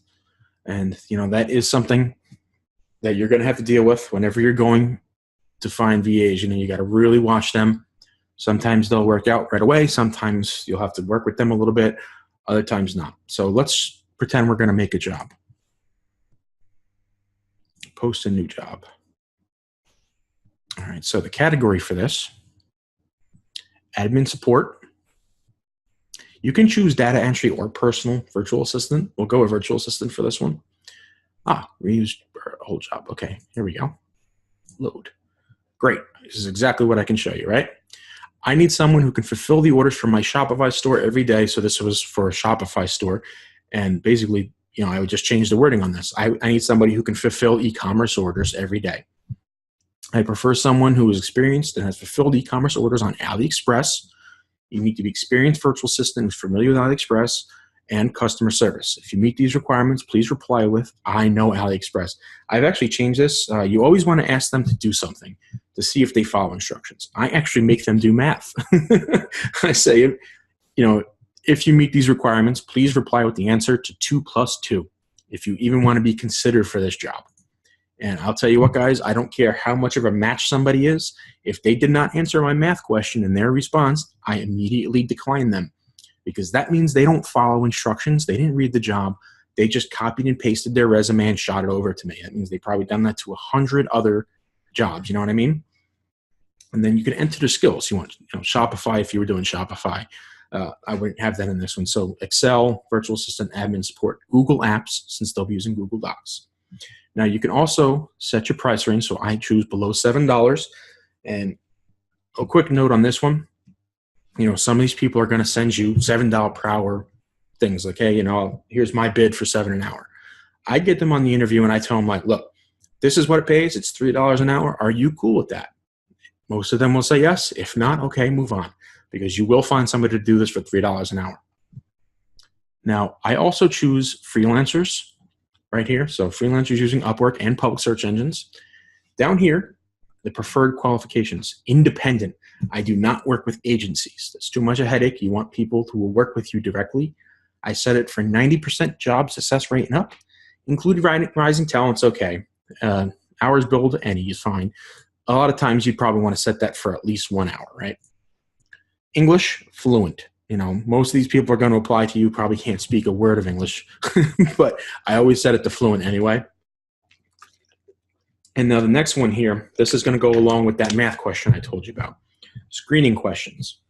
And, that is something that you're going to have to deal with whenever you're going to find VAs. You got to really watch them. Sometimes they'll work out right away. Sometimes you'll have to work with them a little bit. Other times not. So let's pretend we're going to make a job. Post a new job. All right, so the category for this, admin support. You can choose data entry or personal virtual assistant. We'll go with virtual assistant for this one. We used our whole job. Okay, here we go. Load. Great. This is exactly what I can show you, right? I need someone who can fulfill the orders from my Shopify store every day. So this was for a Shopify store. And basically, I would just change the wording on this. I need somebody who can fulfill e-commerce orders every day. I prefer someone who is experienced and has fulfilled e-commerce orders on AliExpress. You need to be experienced virtual assistant who's familiar with AliExpress and customer service. If you meet these requirements, please reply with, I know AliExpress. I've actually changed this. You always want to ask them to do something to see if they follow instructions. I actually make them do math. I say, if you meet these requirements, please reply with the answer to 2 + 2 if you even want to be considered for this job. And I'll tell you what, guys, I don't care how much of a match somebody is. If they did not answer my math question in their response, I immediately decline them because that means they don't follow instructions. They didn't read the job. They just copied and pasted their resume and shot it over to me. That means they probably done that to 100 other jobs. You know what I mean? And then you can enter the skills. You want Shopify if you were doing Shopify. I wouldn't have that in this one. So Excel, virtual assistant, admin support, Google Apps, since they'll be using Google Docs. Now, you can also set your price range. So I choose below $7. And a quick note on this one, some of these people are going to send you $7 per hour things. Like, hey, here's my bid for $7 an hour. I get them on the interview and I tell them, like, look, this is what it pays. It's $3 an hour. Are you cool with that? Most of them will say yes. If not, okay, move on. Because you will find somebody to do this for $3 an hour. Now, I also choose freelancers right here. So freelancers using Upwork and public search engines. Down here, the preferred qualifications, independent. I do not work with agencies. That's too much a headache. You want people who will work with you directly. I set it for 90% job success rate and up. Include rising talents, okay. Hours billed, any is fine. A lot of times you'd probably want to set that for at least 1 hour, right? English, fluent. Most of these people are going to apply to you, probably can't speak a word of English, but I always set it to fluent anyway. And now the next one here, this is going to go along with that math question I told you about. Screening questions.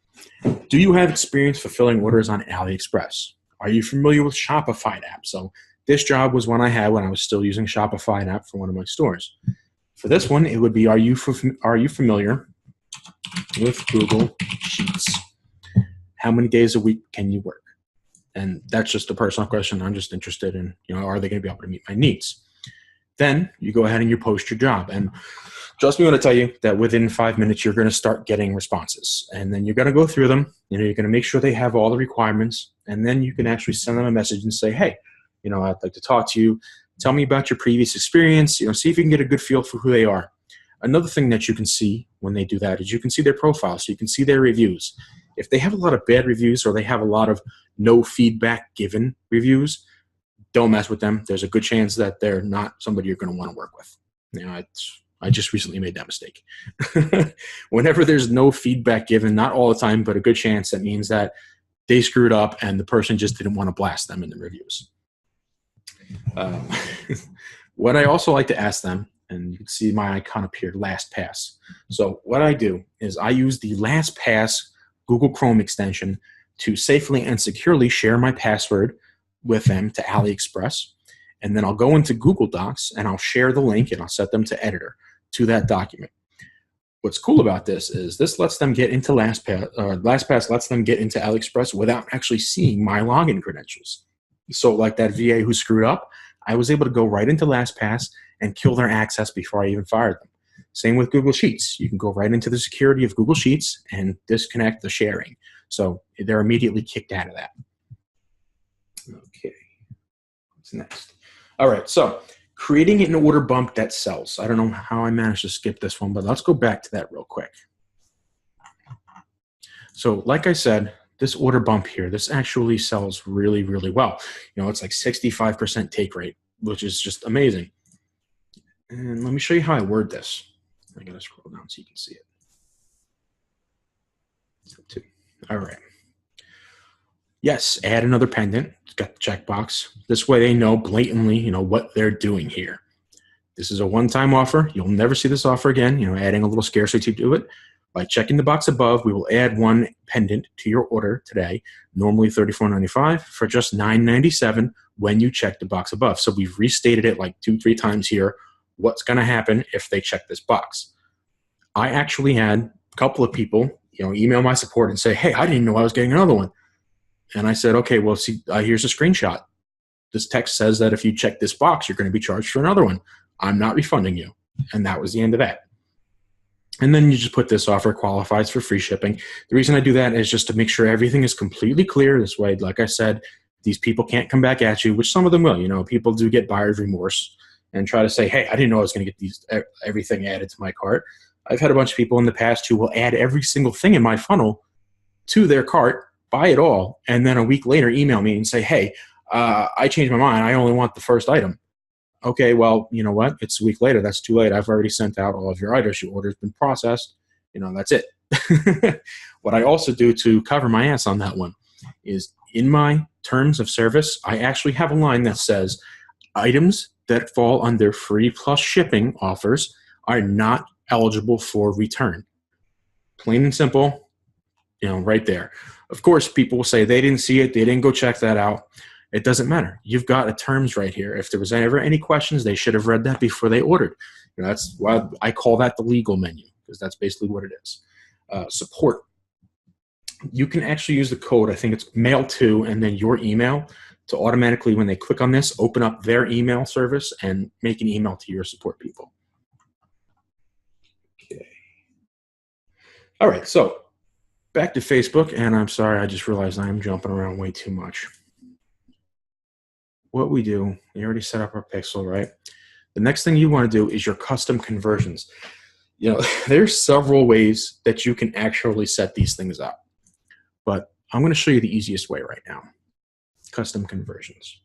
Do you have experience fulfilling orders on AliExpress? Are you familiar with Shopify app? So this job was one I had when I was still using Shopify app for one of my stores. For this one, it would be, are you familiar with Google Sheets? How many days a week can you work? And that's just a personal question. I'm just interested in, are they going to be able to meet my needs? Then you go ahead and you post your job. And trust me when I tell you that within 5 minutes, you're going to start getting responses. And then you're going to go through them. You're going to make sure they have all the requirements. And then you can actually send them a message and say, hey, I'd like to talk to you. Tell me about your previous experience. See if you can get a good feel for who they are. Another thing that you can see when they do that is you can see their profile. So you can see their reviews. If they have a lot of bad reviews or they have a lot of no feedback given reviews, don't mess with them. There's a good chance that they're not somebody you're going to want to work with. I just recently made that mistake. Whenever there's no feedback given, not all the time, but a good chance, that means that they screwed up and the person just didn't want to blast them in the reviews. What I also like to ask them, and you can see my icon up here, LastPass. So what I do is I use the LastPass Google Chrome extension to safely and securely share my password with them to AliExpress. And then I'll go into Google Docs and I'll share the link and I'll set them to editor to that document. What's cool about this is this lets them get into LastPass, LastPass lets them get into AliExpress without actually seeing my login credentials. So like that VA who screwed up, I was able to go right into LastPass and kill their access before I even fired them. Same with Google Sheets. You can go right into the security of Google Sheets and disconnect the sharing. So they're immediately kicked out of that. Okay, what's next? All right, so creating an order bump that sells. I don't know how I managed to skip this one, but let's go back to that real quick. So like I said, this order bump here, this actually sells really, really well. It's like 65% take rate, which is just amazing. And let me show you how I word this. I gotta scroll down so you can see it. Step 2. All right. Yes, add another pendant. It's got the checkbox. This way they know blatantly, what they're doing here. This is a one-time offer. You'll never see this offer again. Adding a little scarcity to it. By checking the box above, we will add one pendant to your order today, normally $34.95 for just $9.97 when you check the box above. So we've restated it like 2-3 times here. What's going to happen if they check this box? I actually had a couple of people, email my support and say, hey, I didn't know I was getting another one. And I said, okay, well, see, here's a screenshot. This text says that if you check this box, you're going to be charged for another one. I'm not refunding you. And that was the end of that. And then you just put this offer qualifies for free shipping. The reason I do that is just to make sure everything is completely clear. This way, like I said, these people can't come back at you, which some of them will. People do get buyer's remorse and try to say, hey, I didn't know I was going to get everything added to my cart. I've had a bunch of people in the past who will add every single thing in my funnel to their cart, buy it all, and then a week later email me and say, hey, I changed my mind. I only want the first item. Okay, well, you know what? It's a week later. That's too late. I've already sent out all of your items. Your order's been processed. That's it. What I also do to cover my ass on that one is in my terms of service, I actually have a line that says items that fall under free plus shipping offers are not eligible for return. Plain and simple, right there. Of course, people will say they didn't see it. They didn't go check that out. It doesn't matter. You've got a terms right here. If there was ever any questions, they should have read that before they ordered. That's why I call that the legal menu, because that's basically what it is. Support. You can actually use the code. I think it's mail2 and then your email to automatically, when they click on this, open up their email service and make an email to your support people. Okay. All right, so back to Facebook, and I'm sorry, I just realized I am jumping around way too much. What we do, we already set up our pixel, right? The next thing you want to do is your custom conversions. There's several ways that you can actually set these things up, but I'm going to show you the easiest way right now. Custom conversions.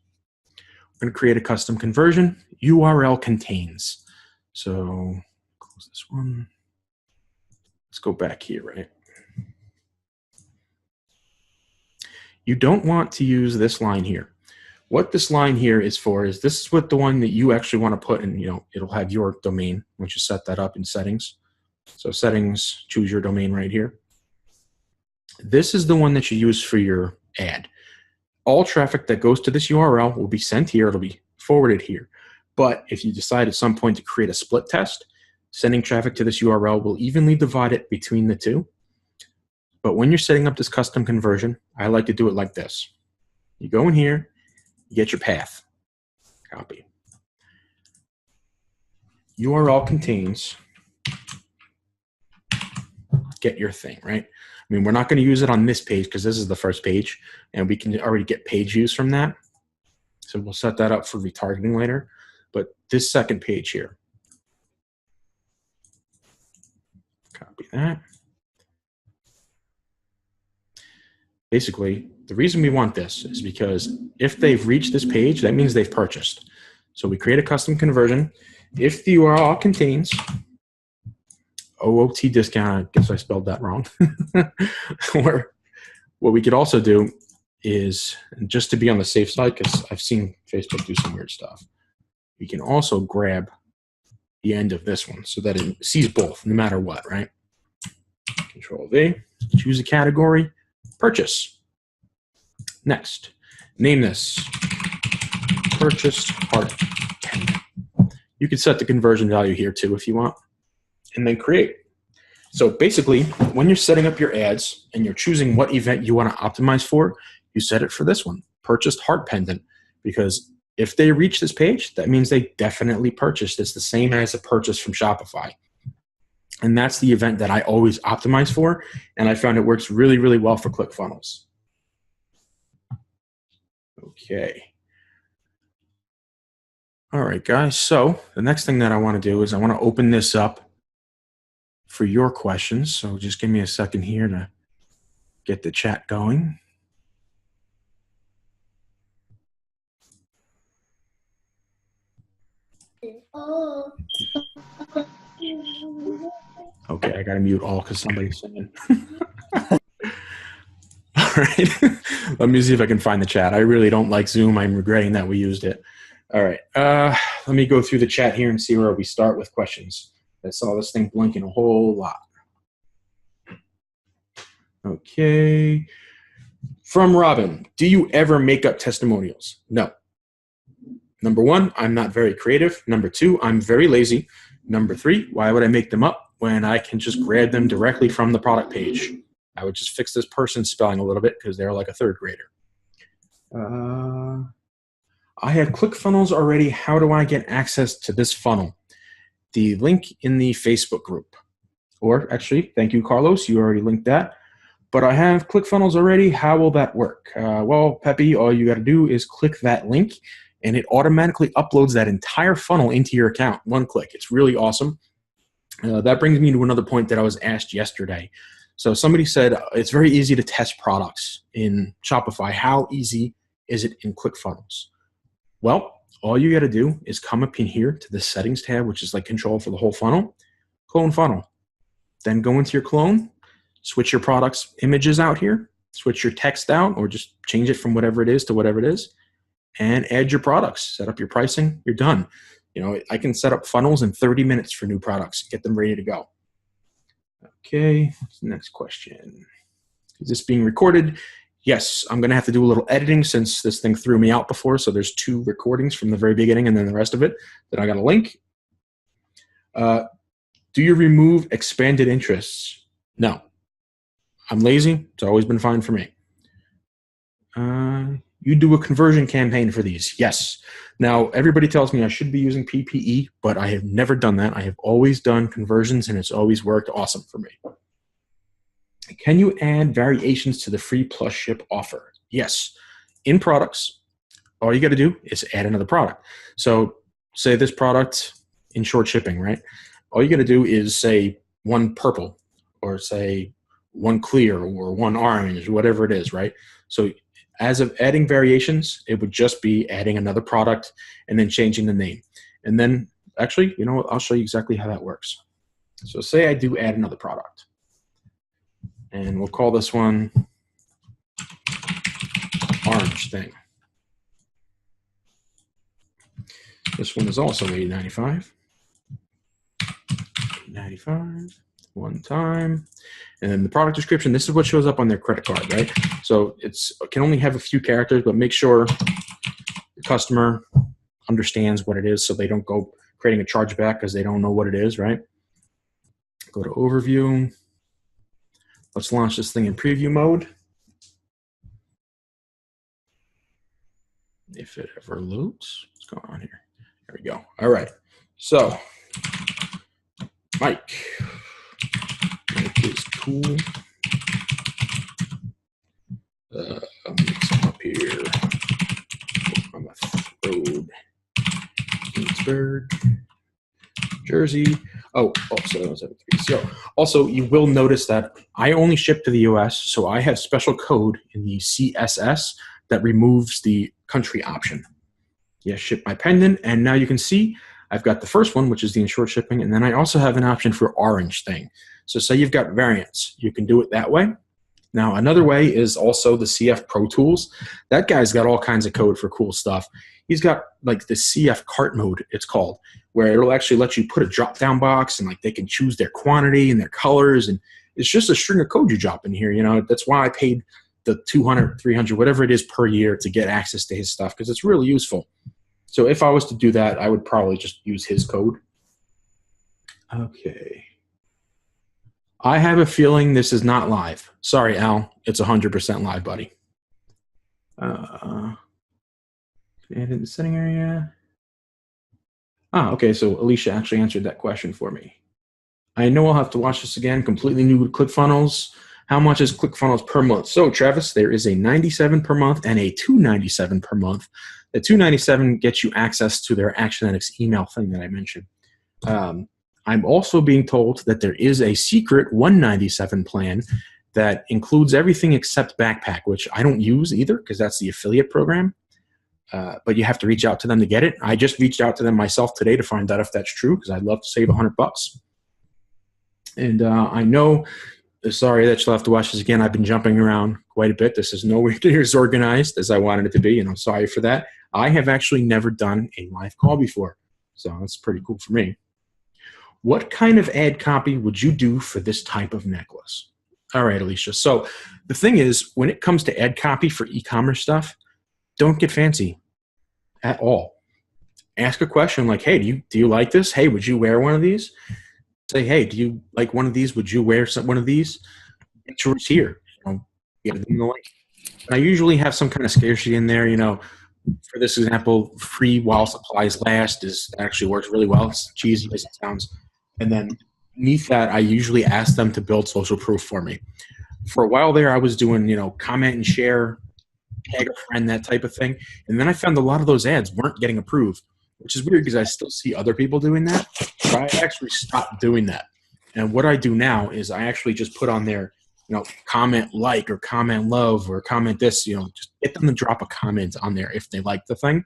I'm going to create a custom conversion. URL contains. So close this one. Let's go back here, right? You don't want to use this line here. What this line here is for is this is what the one that you actually want to put in, it'll have your domain once you set that up in settings. So settings, choose your domain right here. This is the one that you use for your ad. All traffic that goes to this URL will be sent here. It'll be forwarded here. But if you decide at some point to create a split test, sending traffic to this URL will evenly divide it between the two. But when you're setting up this custom conversion, I like to do it like this. You go in here, you get your path. Copy. URL contains, get your thing, right? I mean, we're not going to use it on this page because this is the first page, and we can already get page views from that. So we'll set that up for retargeting later. But this second page here, copy that. Basically, the reason we want this is because if they've reached this page, that means they've purchased. So we create a custom conversion. If the URL contains OOT discount, I guess I spelled that wrong. Or what we could also do is, just to be on the safe side, because I've seen Facebook do some weird stuff, we can also grab the end of this one so that it sees both, no matter what, right? Control V, choose a category, purchase. Next, name this purchased heart pendant. You can set the conversion value here too if you want, and then create. So basically, when you're setting up your ads and you're choosing what event you want to optimize for, you set it for this one, purchased heart pendant, because if they reach this page, that means they definitely purchased. It's the same as a purchase from Shopify. And that's the event that I always optimize for, and I found it works really, really well for ClickFunnels. Okay. All right, guys. So the next thing that I want to do is I want to open this up for your questions. So just give me a second here to get the chat going. Okay, I got to mute all because somebody's singing. All right. Let me see if I can find the chat. I really don't like Zoom. I'm regretting that we used it. All right. Let me go through the chat here and see where we start with questions. I saw this thing blinking a whole lot. Okay. From Robin, do you ever make up testimonials? No. Number one, I'm not very creative. Number two, I'm very lazy. Number three, why would I make them up when I can just grab them directly from the product page? I would just fix this person's spelling a little bit because they're like a third grader. I have ClickFunnels already. How do I get access to this funnel? The link in the Facebook group. Or actually, thank you, Carlos. You already linked that. But I have ClickFunnels already. How will that work? Well, Peppy, all you got to do is click that link, and it automatically uploads that entire funnel into your account. One click. It's really awesome. That brings me to another point that I was asked yesterday. So somebody said, it's very easy to test products in Shopify. How easy is it in ClickFunnels? Well, all you got to do is come up in here to the settings tab, which is like control for the whole funnel, clone funnel. Then go into your clone, switch your products images out here, switch your text out, or just change it from whatever it is to whatever it is, and add your products. Set up your pricing. You're done. You know, I can set up funnels in 30 minutes for new products, get them ready to go. Okay, what's the next question? Is this being recorded? Yes, I'm going to have to do a little editing since this thing threw me out before. So there's 2 recordings from the very beginning and then the rest of it that I got to link. Do you remove expanded interests? No. I'm lazy. It's always been fine for me. You do a conversion campaign for these? Yes. Now, everybody tells me I should be using PPE, but I have never done that. I have always done conversions, and it's always worked awesome for me. Can you add variations to the free plus ship offer? Yes. In products, all you got to do is add another product. So say this product in short shipping, right? All you got to do is say one purple or say one clear or one orange, whatever it is, right? So as of adding variations, it would just be adding another product and then changing the name. And then actually, you know what? I'll show you exactly how that works. So say I do add another product. And we'll call this one orange thing. This one is also $8.95. $8.95, one time. And then the product description, this is what shows up on their credit card, right? So it can only have a few characters, but make sure the customer understands what it is so they don't go creating a chargeback because they don't know what it is, right? Go to overview. Let's launch this thing in preview mode. If it ever loads. What's going on here? There we go. All right. So, Mike is cool. I'll mix him up here. I'm a road. Pittsburgh, Jersey. Oh, so also, you will notice that I only ship to the US, so I have special code in the CSS that removes the country option. Yes, ship my pendant, and now you can see I've got the first one, which is the insured shipping, and then I also have an option for orange thing. So say you've got variants, you can do it that way. Now, another way is also the CF Pro Tools. That guy's got all kinds of code for cool stuff. He's got like the CF cart mode, it's called, where it'll actually let you put a drop-down box and like they can choose their quantity and their colors, and it's just a string of code you drop in here. You know, that's why I paid the $200, $300, whatever it is per year to get access to his stuff because it's really useful. So if I was to do that, I would probably just use his code. Okay. I have a feeling this is not live. Sorry, Al. It's 100% live, buddy. Add in the setting area. Okay. So Alicia actually answered that question for me. I know I'll have to watch this again. Completely new with ClickFunnels. How much is ClickFunnels per month? So, Travis, there is a $97 per month and a $297 per month. The $297 gets you access to their ActionEdX email thing that I mentioned. I'm also being told that there is a secret $197 plan that includes everything except Backpack, which I don't use either because that's the affiliate program. But you have to reach out to them to get it. I just reached out to them myself today to find out if that's true because I'd love to save $100. And I know, sorry that you'll have to watch this again. I've been jumping around quite a bit. This is nowhere near as organized as I wanted it to be, and I'm sorry for that. I have actually never done a live call before, so that's pretty cool for me. What kind of ad copy would you do for this type of necklace? All right, Alicia. So the thing is, when it comes to ad copy for e-commerce stuff, don't get fancy at all. Ask a question like, hey, do you like this? Hey, would you wear one of these? Say, hey, do you like one of these? Would you wear one of these? Get yours here. Get them the link. And I usually have some kind of scarcity in there. For this example, free while supplies last actually works really well. It's cheesy as it sounds. And then beneath that, I usually ask them to build social proof for me. For a while there, I was doing, comment and share, tag a friend, that type of thing. And then I found a lot of those ads weren't getting approved, which is weird because I still see other people doing that. But I actually stopped doing that. And what I do now is I actually just put on there, comment like or comment love or comment this, just get them to drop a comment on there if they like the thing.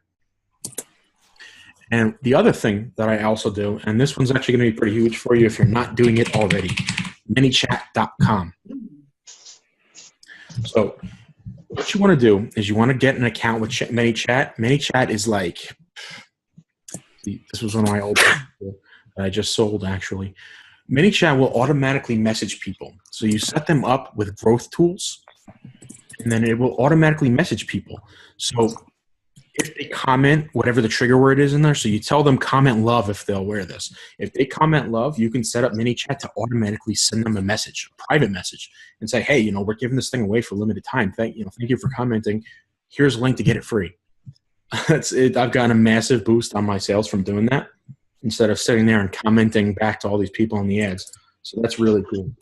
And the other thing that I also do, and this one's actually going to be pretty huge for you if you're not doing it already, ManyChat.com. So what you want to do is you want to get an account with ManyChat. ManyChat is like, this was one of my old ones that I just sold actually. ManyChat will automatically message people. So you set them up with growth tools, and then it will automatically message people. So if they comment, whatever the trigger word is in there, so you tell them comment love if they'll wear this. If they comment love, you can set up ManyChat to automatically send them a message, a private message, and say, hey, we're giving this thing away for a limited time. Thank you for commenting. Here's a link to get it free. That's it. I've gotten a massive boost on my sales from doing that instead of sitting there and commenting back to all these people on the ads. So that's really cool.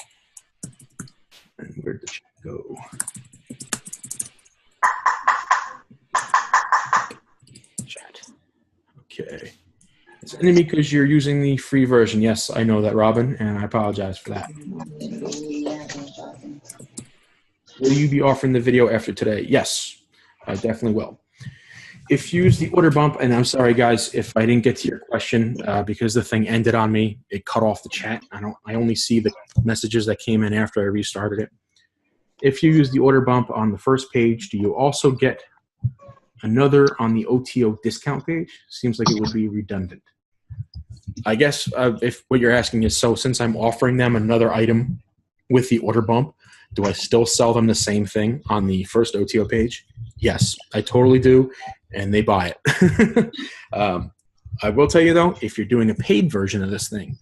And where did the chat go? Okay. It's enemy because you're using the free version. Yes, I know that, Robin, and I apologize for that. Will you be offering the video after today? Yes, I definitely will. If you use the order bump, and I'm sorry, guys, if I didn't get to your question because the thing ended on me, it cut off the chat. I only see the messages that came in after I restarted it. If you use the order bump on the first page, do you also get another on the OTO discount page? Seems like it would be redundant. I guess if what you're asking is, so since I'm offering them another item with the order bump, do I still sell them the same thing on the first OTO page? Yes, I totally do, and they buy it. I will tell you, though, if you're doing a paid version of this thing,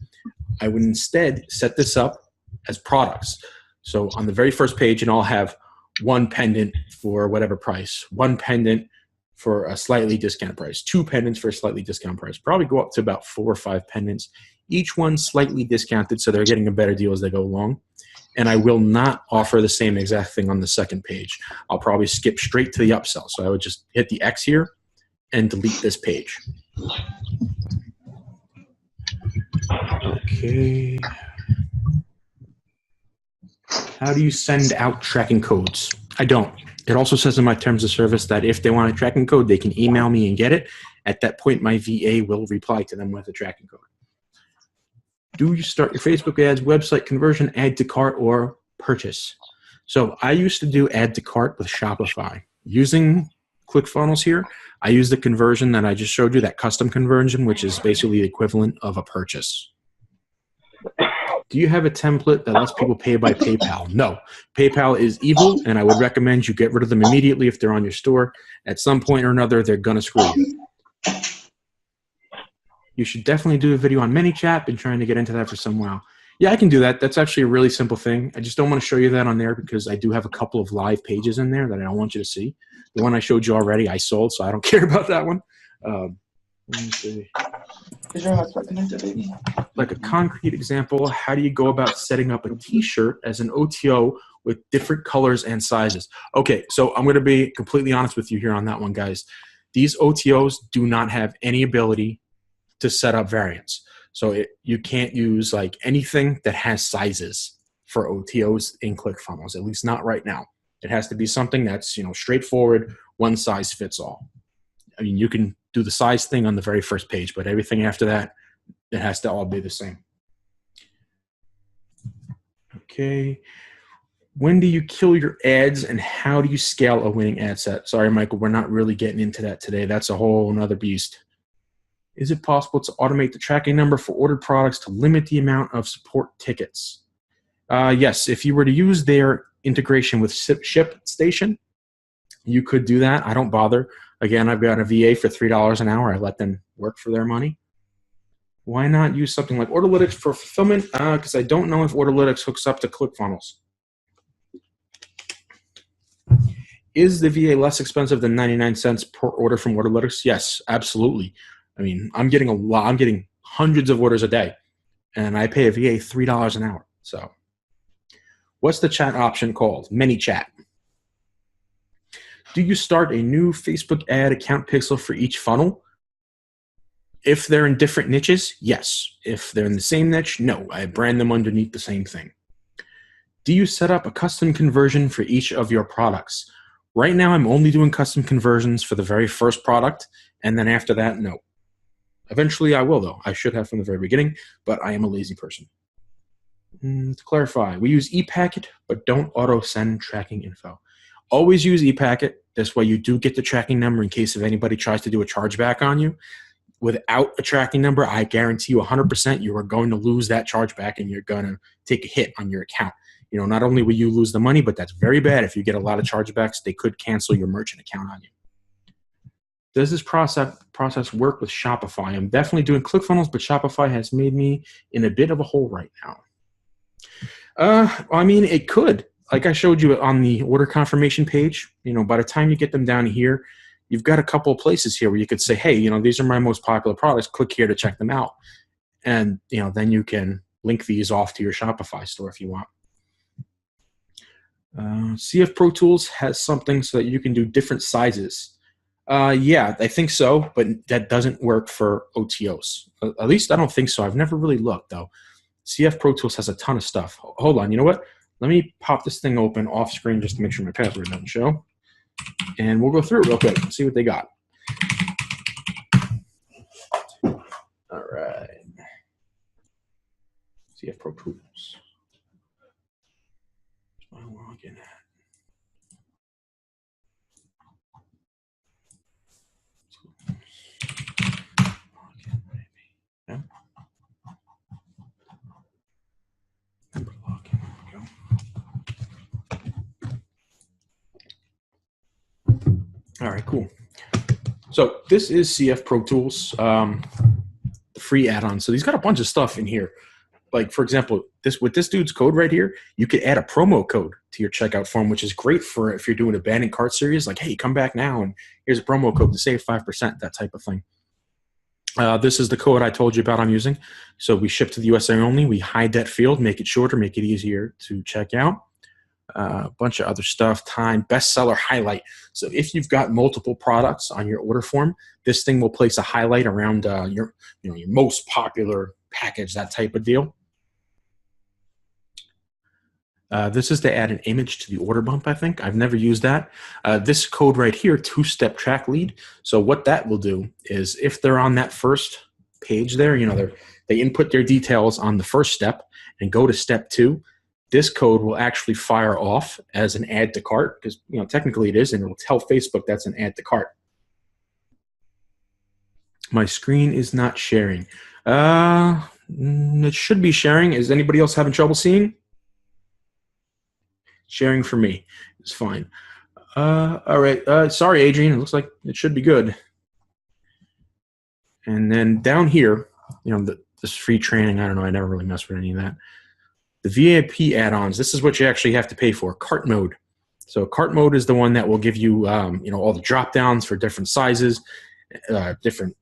I would instead set this up as products. So on the very first page, and I'll have one pendant for whatever price, one pendant for a slightly discounted price, two pendants for a slightly discounted price. Probably go up to about 4 or 5 pendants, each one slightly discounted so they're getting a better deal as they go along. And I will not offer the same exact thing on the second page. I'll probably skip straight to the upsell. So I would just hit the X here and delete this page. Okay. How do you send out tracking codes? I don't. It also says in my terms of service that if they want a tracking code, they can email me and get it. At that point, my VA will reply to them with a tracking code. Do you start your Facebook ads, website conversion, add to cart, or purchase? So I used to do add to cart with Shopify. Using ClickFunnels here, I use the conversion that I just showed you, that custom conversion, which is basically the equivalent of a purchase. Do you have a template that lets people pay by PayPal? No. PayPal is evil, and I would recommend you get rid of them immediately if they're on your store. At some point or another, they're going to screw you. You should definitely do a video on ManyChat. Been trying to get into that for some while. Yeah, I can do that. That's actually a really simple thing. I just don't want to show you that on there because I do have a couple of live pages in there that I don't want you to see. The one I showed you already, I sold, so I don't care about that one. Let me see. Is your hotspot connected, baby? Like a concrete example, how do you go about setting up a T-shirt as an OTO with different colors and sizes? Okay, so I'm going to be completely honest with you here on that one, guys. these OTOs do not have any ability to set up variants. So you can't use like anything that has sizes for OTOs in ClickFunnels, at least not right now. It has to be something that's, straightforward, one size fits all. I mean, you can do the size thing on the very first page, but everything after that, it has to all be the same. Okay. When do you kill your ads and how do you scale a winning ad set? Sorry, Michael, we're not really getting into that today. That's a whole nother beast. Is it possible to automate the tracking number for ordered products to limit the amount of support tickets? Yes, if you were to use their integration with ShipStation, you could do that. I don't bother. Again, I've got a VA for $3 an hour. I let them work for their money. Why not use something like Orderlytics for fulfillment? Because I don't know if Orderlytics hooks up to ClickFunnels. Is the VA less expensive than 99 cents per order from Orderlytics? Yes, absolutely. I mean, I'm getting hundreds of orders a day, and I pay a VA $3 an hour. So what's the chat option called? ManyChat. Do you start a new Facebook ad account pixel for each funnel? If they're in different niches, yes. If they're in the same niche, no. I brand them underneath the same thing. Do you set up a custom conversion for each of your products? Right now, I'm only doing custom conversions for the very first product, and then after that, no. Eventually, I will, though. I should have from the very beginning, but I am a lazy person. To clarify, we use ePacket, but don't auto-send tracking info. Always use ePacket. This way, you do get the tracking number in case if anybody tries to do a chargeback on you. Without a tracking number, I guarantee you 100% you are going to lose that chargeback and you're going to take a hit on your account. Not only will you lose the money, but that's very bad. If you get a lot of chargebacks, they could cancel your merchant account on you. Does this process work with Shopify? I'm definitely doing ClickFunnels, but Shopify has made me in a bit of a hole right now. I mean, it could. Like I showed you on the order confirmation page, by the time you get them down here, you've got a couple of places here where you could say, hey, these are my most popular products. Click here to check them out. And, then you can link these off to your Shopify store if you want. CF Pro Tools has something so that you can do different sizes. Yeah, I think so, but that doesn't work for OTOs. At least I don't think so. I've never really looked, though. CF Pro Tools has a ton of stuff. Hold on, you know what? Let me pop this thing open off screen just to make sure my password doesn't show. And we'll go through it real quick and see what they got. All right. CF Pro Tools. Where's my login at? Login, maybe. Yeah. Remember login. There we go. All right, cool. So this is CF Pro Tools, the free add-on. So he's got a bunch of stuff in here. Like, for example, with this dude's code right here, you could add a promo code to your checkout form, which is great for if you're doing abandoned cart series. Like, hey, come back now, and here's a promo code to save 5%, that type of thing. This is the code I told you about I'm using. So we ship to the USA only. We hide that field, make it shorter, make it easier to check out. A bunch of other stuff, time, bestseller highlight. So if you've got multiple products on your order form, this thing will place a highlight around your most popular package, that type of deal. This is to add an image to the order bump, I think. I've never used that. This code right here, two-step track lead. So what that will do is if they're on that first page there, they input their details on the first step and go to step 2, this code will actually fire off as an add to cart because, technically it is, and it will tell Facebook that's an add to cart. My screen is not sharing. It should be sharing. Is anybody else having trouble seeing? Sharing for me is fine. All right. Sorry, Adrian. It looks like it should be good. And then down here, this free training, I don't know. I never really messed with any of that. The VIP add-ons, this is what you actually have to pay for, cart mode. So cart mode is the one that will give you, all the drop-downs for different sizes, different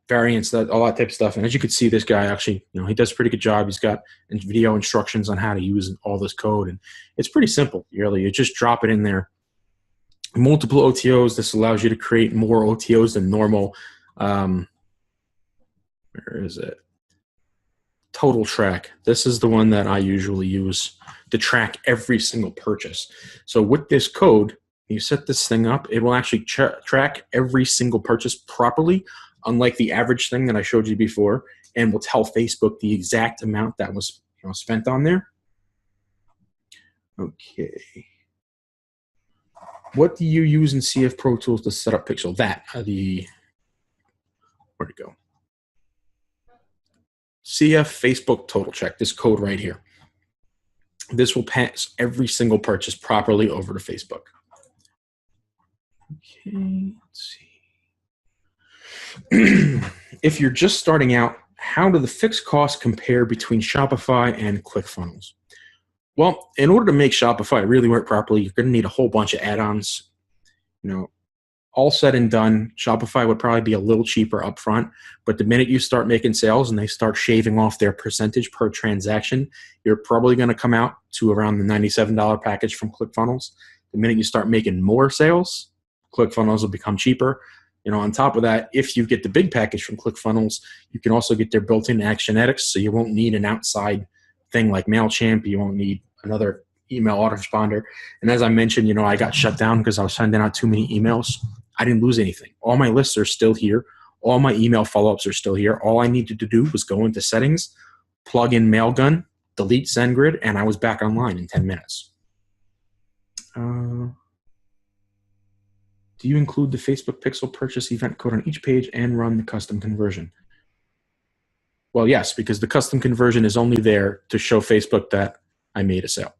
variants, all that type of stuff. And as you can see, this guy actually, he does a pretty good job. He's got video instructions on how to use all this code. And it's pretty simple, really. You just drop it in there. multiple OTOs. This allows you to create more OTOs than normal. Where is it? Total Track. This is the one that I usually use to track every single purchase. So with this code, you set this thing up, it will actually track every single purchase properly, unlike the average thing that I showed you before, and will tell Facebook the exact amount that was spent on there. Okay. What do you use in CF Pro Tools to set up Pixel? Where'd it go? CF Facebook Total Check, this code right here. This will pass every single purchase properly over to Facebook. Okay, let's see. If you're just starting out, how do the fixed costs compare between Shopify and ClickFunnels? Well, in order to make Shopify really work properly, you're going to need a whole bunch of add-ons. All said and done, Shopify would probably be a little cheaper upfront, but the minute you start making sales and they start shaving off their percentage per transaction, you're probably going to come out to around the $97 package from ClickFunnels. The minute you start making more sales, ClickFunnels will become cheaper. On top of that, if you get the big package from ClickFunnels, you can also get their built-in Actionetics, so you won't need an outside thing like MailChimp. You won't need another email autoresponder. And as I mentioned, I got shut down because I was sending out too many emails. I didn't lose anything. All my lists are still here. All my email follow-ups are still here. All I needed to do was go into settings, plug in Mailgun, delete SendGrid, and I was back online in 10 minutes. Do you include the Facebook Pixel purchase event code on each page and run the custom conversion? Well, yes, because the custom conversion is only there to show Facebook that I made a sale.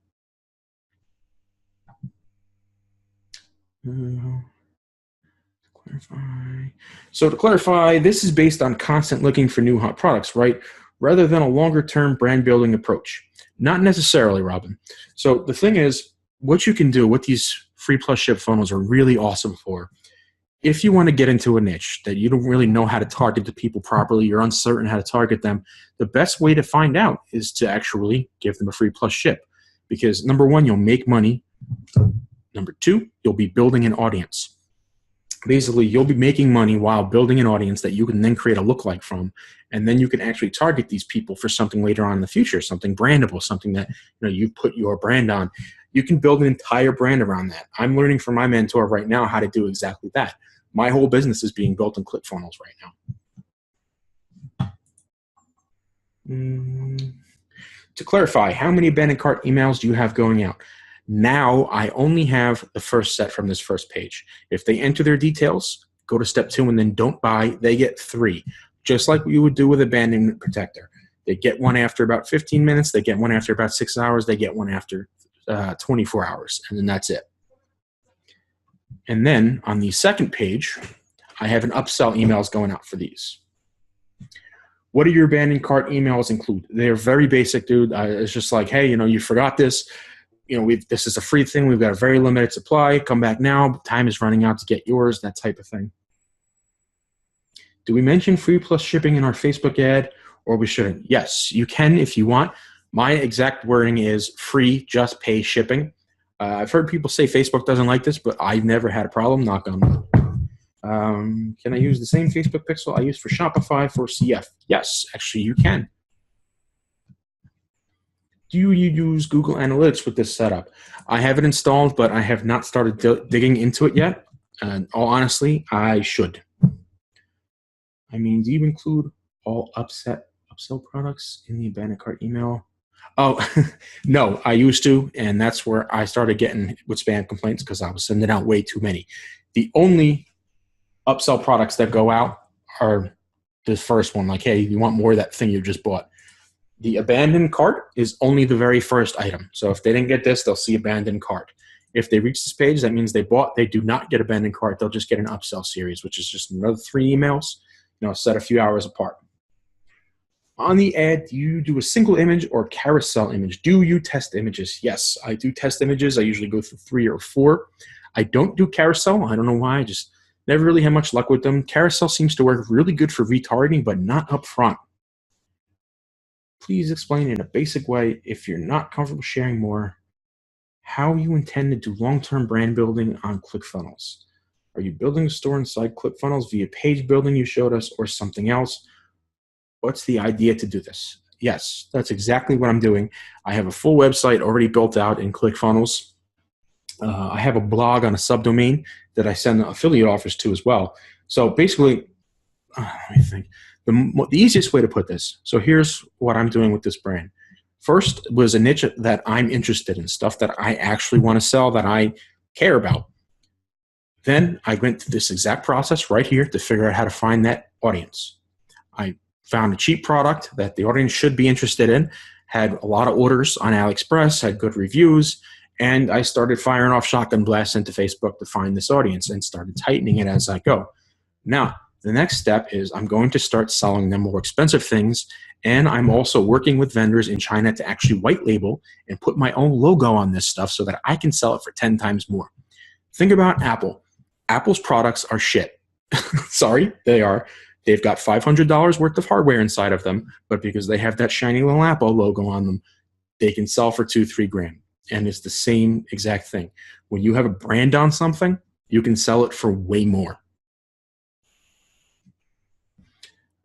So to clarify, this is based on constant looking for new hot products, right? Rather than a longer-term brand building approach. Not necessarily, Robin. So the thing is, what you can do, what these free plus ship funnels are really awesome for, if you want to get into a niche that you don't really know how to target the people properly, you're uncertain how to target them, the best way to find out is to actually give them a free plus ship. Because number one, you'll make money. Number two, you'll be building an audience. Basically, you'll be making money while building an audience that you can then create a lookalike from, and then you can actually target these people for something later on in the future, something brandable, something that you put your brand on. You can build an entire brand around that. I'm learning from my mentor right now how to do exactly that. My whole business is being built in ClickFunnels right now. To clarify, how many abandoned cart emails do you have going out? Now I only have the first set from this first page. If they enter their details, go to step 2 and then don't buy, they get 3. Just like we would do with Abandonment Protector. They get one after about 15 minutes, they get one after about 6 hours, they get one after 24 hours, and then that's it. And then on the second page, I have an upsell emails going out for these. What do your abandoned cart emails include? They're very basic, dude. It's just like, hey, you forgot this. This is a free thing. We've got a very limited supply. Come back now. Time is running out to get yours, that type of thing. Do we mention free plus shipping in our Facebook ad, or we shouldn't? Yes, you can if you want. My exact wording is free, just pay shipping. I've heard people say Facebook doesn't like this, but I've never had a problem, knock on wood. Can I use the same Facebook pixel I use for Shopify for CF? Yes, actually you can. Do you use Google Analytics with this setup? I have it installed, but I have not started digging into it yet. And all honestly, I should. Do you include all upsell products in the abandoned cart email? Oh, no, I used to, and that's where I started getting with spam complaints because I was sending out way too many. The only upsell products that go out are the first one, like, hey, you want more of that thing you just bought. The abandoned cart is only the very first item. So if they didn't get this, they'll see abandoned cart. If they reach this page, that means they bought. They do not get abandoned cart. They'll just get an upsell series, which is just another 3 emails, set a few hours apart. On the ad, do you do a single image or carousel image? Do you test images? Yes, I do test images. I usually go through 3 or 4. I don't do carousel. I don't know why. I just never really had much luck with them. Carousel seems to work really good for retargeting, but not up front. Please explain in a basic way. If you're not comfortable sharing more, how you intend to do long-term brand building on ClickFunnels. Are you building a store inside ClickFunnels via page building you showed us or something else? What's the idea to do this? Yes, that's exactly what I'm doing. I have a full website already built out in ClickFunnels. I have a blog on a subdomain that I send affiliate offers to as well. So basically, let me think. The easiest way to put this, so here's what I'm doing with this brand. First was a niche that I'm interested in, stuff that I actually want to sell, that I care about. Then I went through this exact process right here to figure out how to find that audience. I found a cheap product that the audience should be interested in, had a lot of orders on AliExpress, had good reviews, and I started firing off shotgun blasts into Facebook to find this audience and started tightening it as I go. Now, the next step is I'm going to start selling them more expensive things, and I'm also working with vendors in China to actually white label and put my own logo on this stuff so that I can sell it for 10 times more. Think about Apple. Apple's products are shit. Sorry, they are. They've got $500 worth of hardware inside of them, but because they have that shiny little Apple logo on them, they can sell for $2-3 grand. And it's the same exact thing. When you have a brand on something, you can sell it for way more.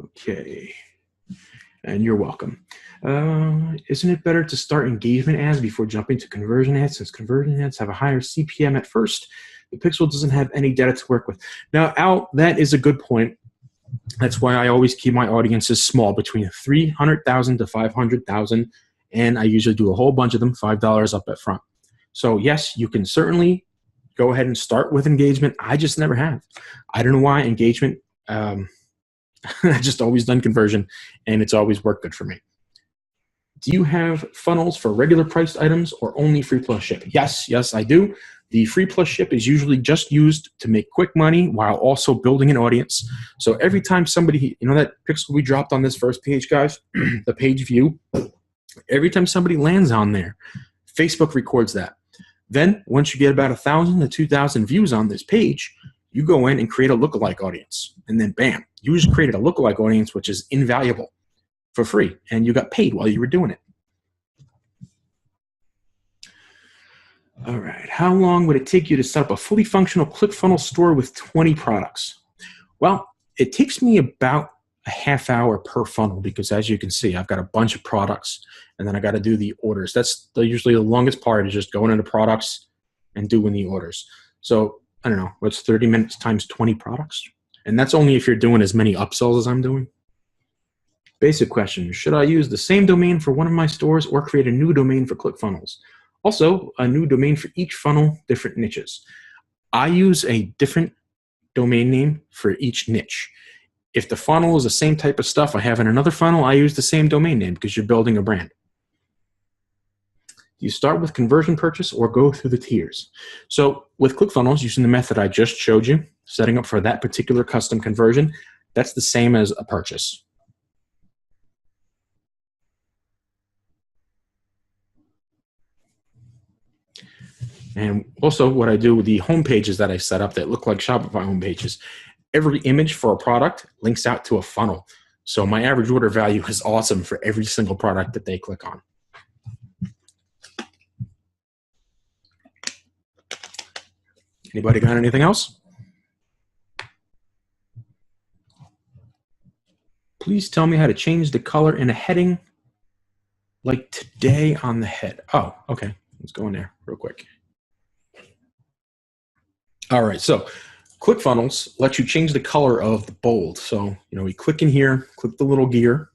Okay. And you're welcome. Isn't it better to start engagement ads before jumping to conversion ads, since conversion ads have a higher CPM at first? The Pixel doesn't have any data to work with. Now, Al, that is a good point. That's why I always keep my audiences small, between 300,000 to 500,000, and I usually do a whole bunch of them, $5 up at front. So yes, you can certainly go ahead and start with engagement. I just never have. I don't know why engagement. I just always done conversion, and it's always worked good for me. Do you have funnels for regular priced items or only free plus ship? Yes, I do. The free plus ship is usually just used to make quick money while also building an audience. So every time somebody, you know that pixel we dropped on this first page, guys, the page view, every time somebody lands on there, Facebook records that. Then once you get about 1,000 to 2,000 views on this page, you go in and create a lookalike audience. And then bam, you just created a lookalike audience, which is invaluable for free. And you got paid while you were doing it. All right, how long would it take you to set up a fully functional ClickFunnels store with 20 products? Well, it takes me about a half hour per funnel because, as you can see, I've got a bunch of products and then I got to do the orders. That's usually the longest part, is just going into products and doing the orders. So I don't know, what's 30 minutes times 20 products? And that's only if you're doing as many upsells as I'm doing. Basic question, should I use the same domain for one of my stores or create a new domain for ClickFunnels? Also, a new domain for each funnel, different niches. I use a different domain name for each niche. If the funnel is the same type of stuff I have in another funnel, I use the same domain name because you're building a brand. Do you start with conversion purchase or go through the tiers? So with ClickFunnels, using the method I just showed you, setting up for that particular custom conversion, that's the same as a purchase. And also what I do with the home pages that I set up that look like Shopify home pages, every image for a product links out to a funnel. So my average order value is awesome for every single product that they click on. Anybody got anything else? Please tell me how to change the color in a heading like today on the head. Oh, okay. Let's go in there real quick. All right, so ClickFunnels lets you change the color of the bold. So, we click in here, click the little gear,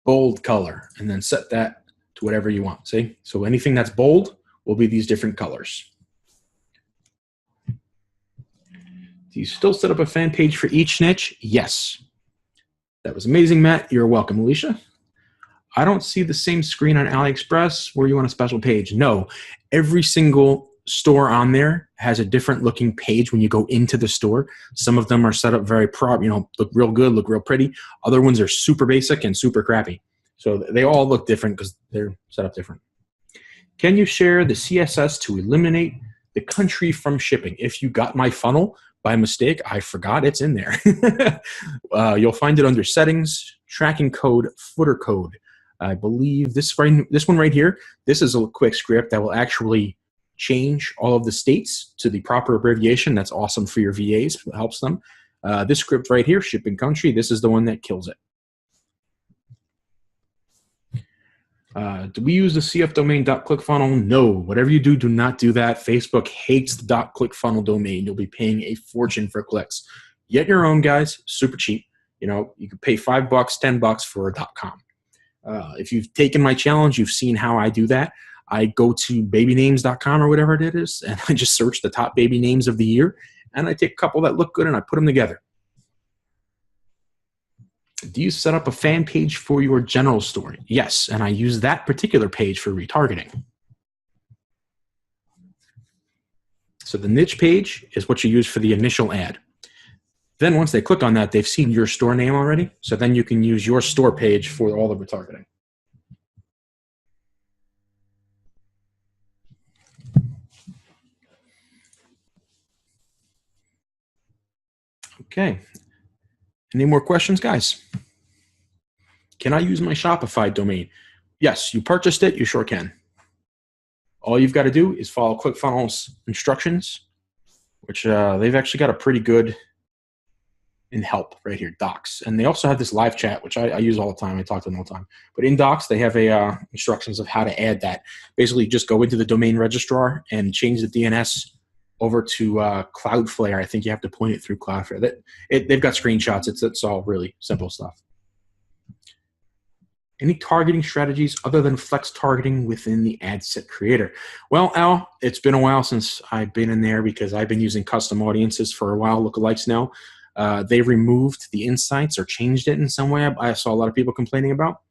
bold color, and then set that to whatever you want. See? So anything that's bold will be these different colors. Do you still set up a fan page for each niche? Yes. That was amazing, Matt. You're welcome, Alicia. I don't see the same screen on AliExpress where you want a special page. No, every single store on there has a different looking page when you go into the store. Some of them are set up very look real good, look real pretty. Other ones are super basic and super crappy. So they all look different because they're set up different. Can you share the CSS to eliminate the country from shipping? If you got my funnel by mistake, I forgot it's in there. You'll find it under settings, tracking code, footer code. I believe this one right here, this is a quick script that will actually change all of the states to the proper abbreviation. That's awesome for your VAs. It helps them. This script right here, shipping country, this is the one that kills it. Do we use the CF domain .clickfunnel? No. Whatever you do, do not do that. Facebook hates the .clickfunnel domain. You'll be paying a fortune for clicks. Get your own, guys. Super cheap. You know, you could pay $5, $10 for a .com. If you've taken my challenge, you've seen how I do that. I go to babynames.com or whatever it is, and I just search the top baby names of the year, and I take a couple that look good and I put them together. Do you set up a fan page for your general store? Yes, and I use that particular page for retargeting. So the niche page is what you use for the initial ad. Then once they click on that, they've seen your store name already, so then you can use your store page for all the retargeting. Okay. Any more questions, guys? Can I use my Shopify domain? Yes, you purchased it, you sure can. All you've got to do is follow ClickFunnels instructions, which they've actually got a pretty good in help right here, Docs. And they also have this live chat, which I use all the time. I talk to them all the time. But in Docs, they have instructions of how to add that. Basically, just go into the domain registrar and change the DNS over to Cloudflare. I think you have to point it through Cloudflare. They've got screenshots. It's all really simple stuff. Any targeting strategies other than flex targeting within the ad set creator? Well, Al, it's been a while since I've been in there because I've been using custom audiences for a while, lookalikes now. They removed the insights or changed it in some way. I saw a lot of people complaining about.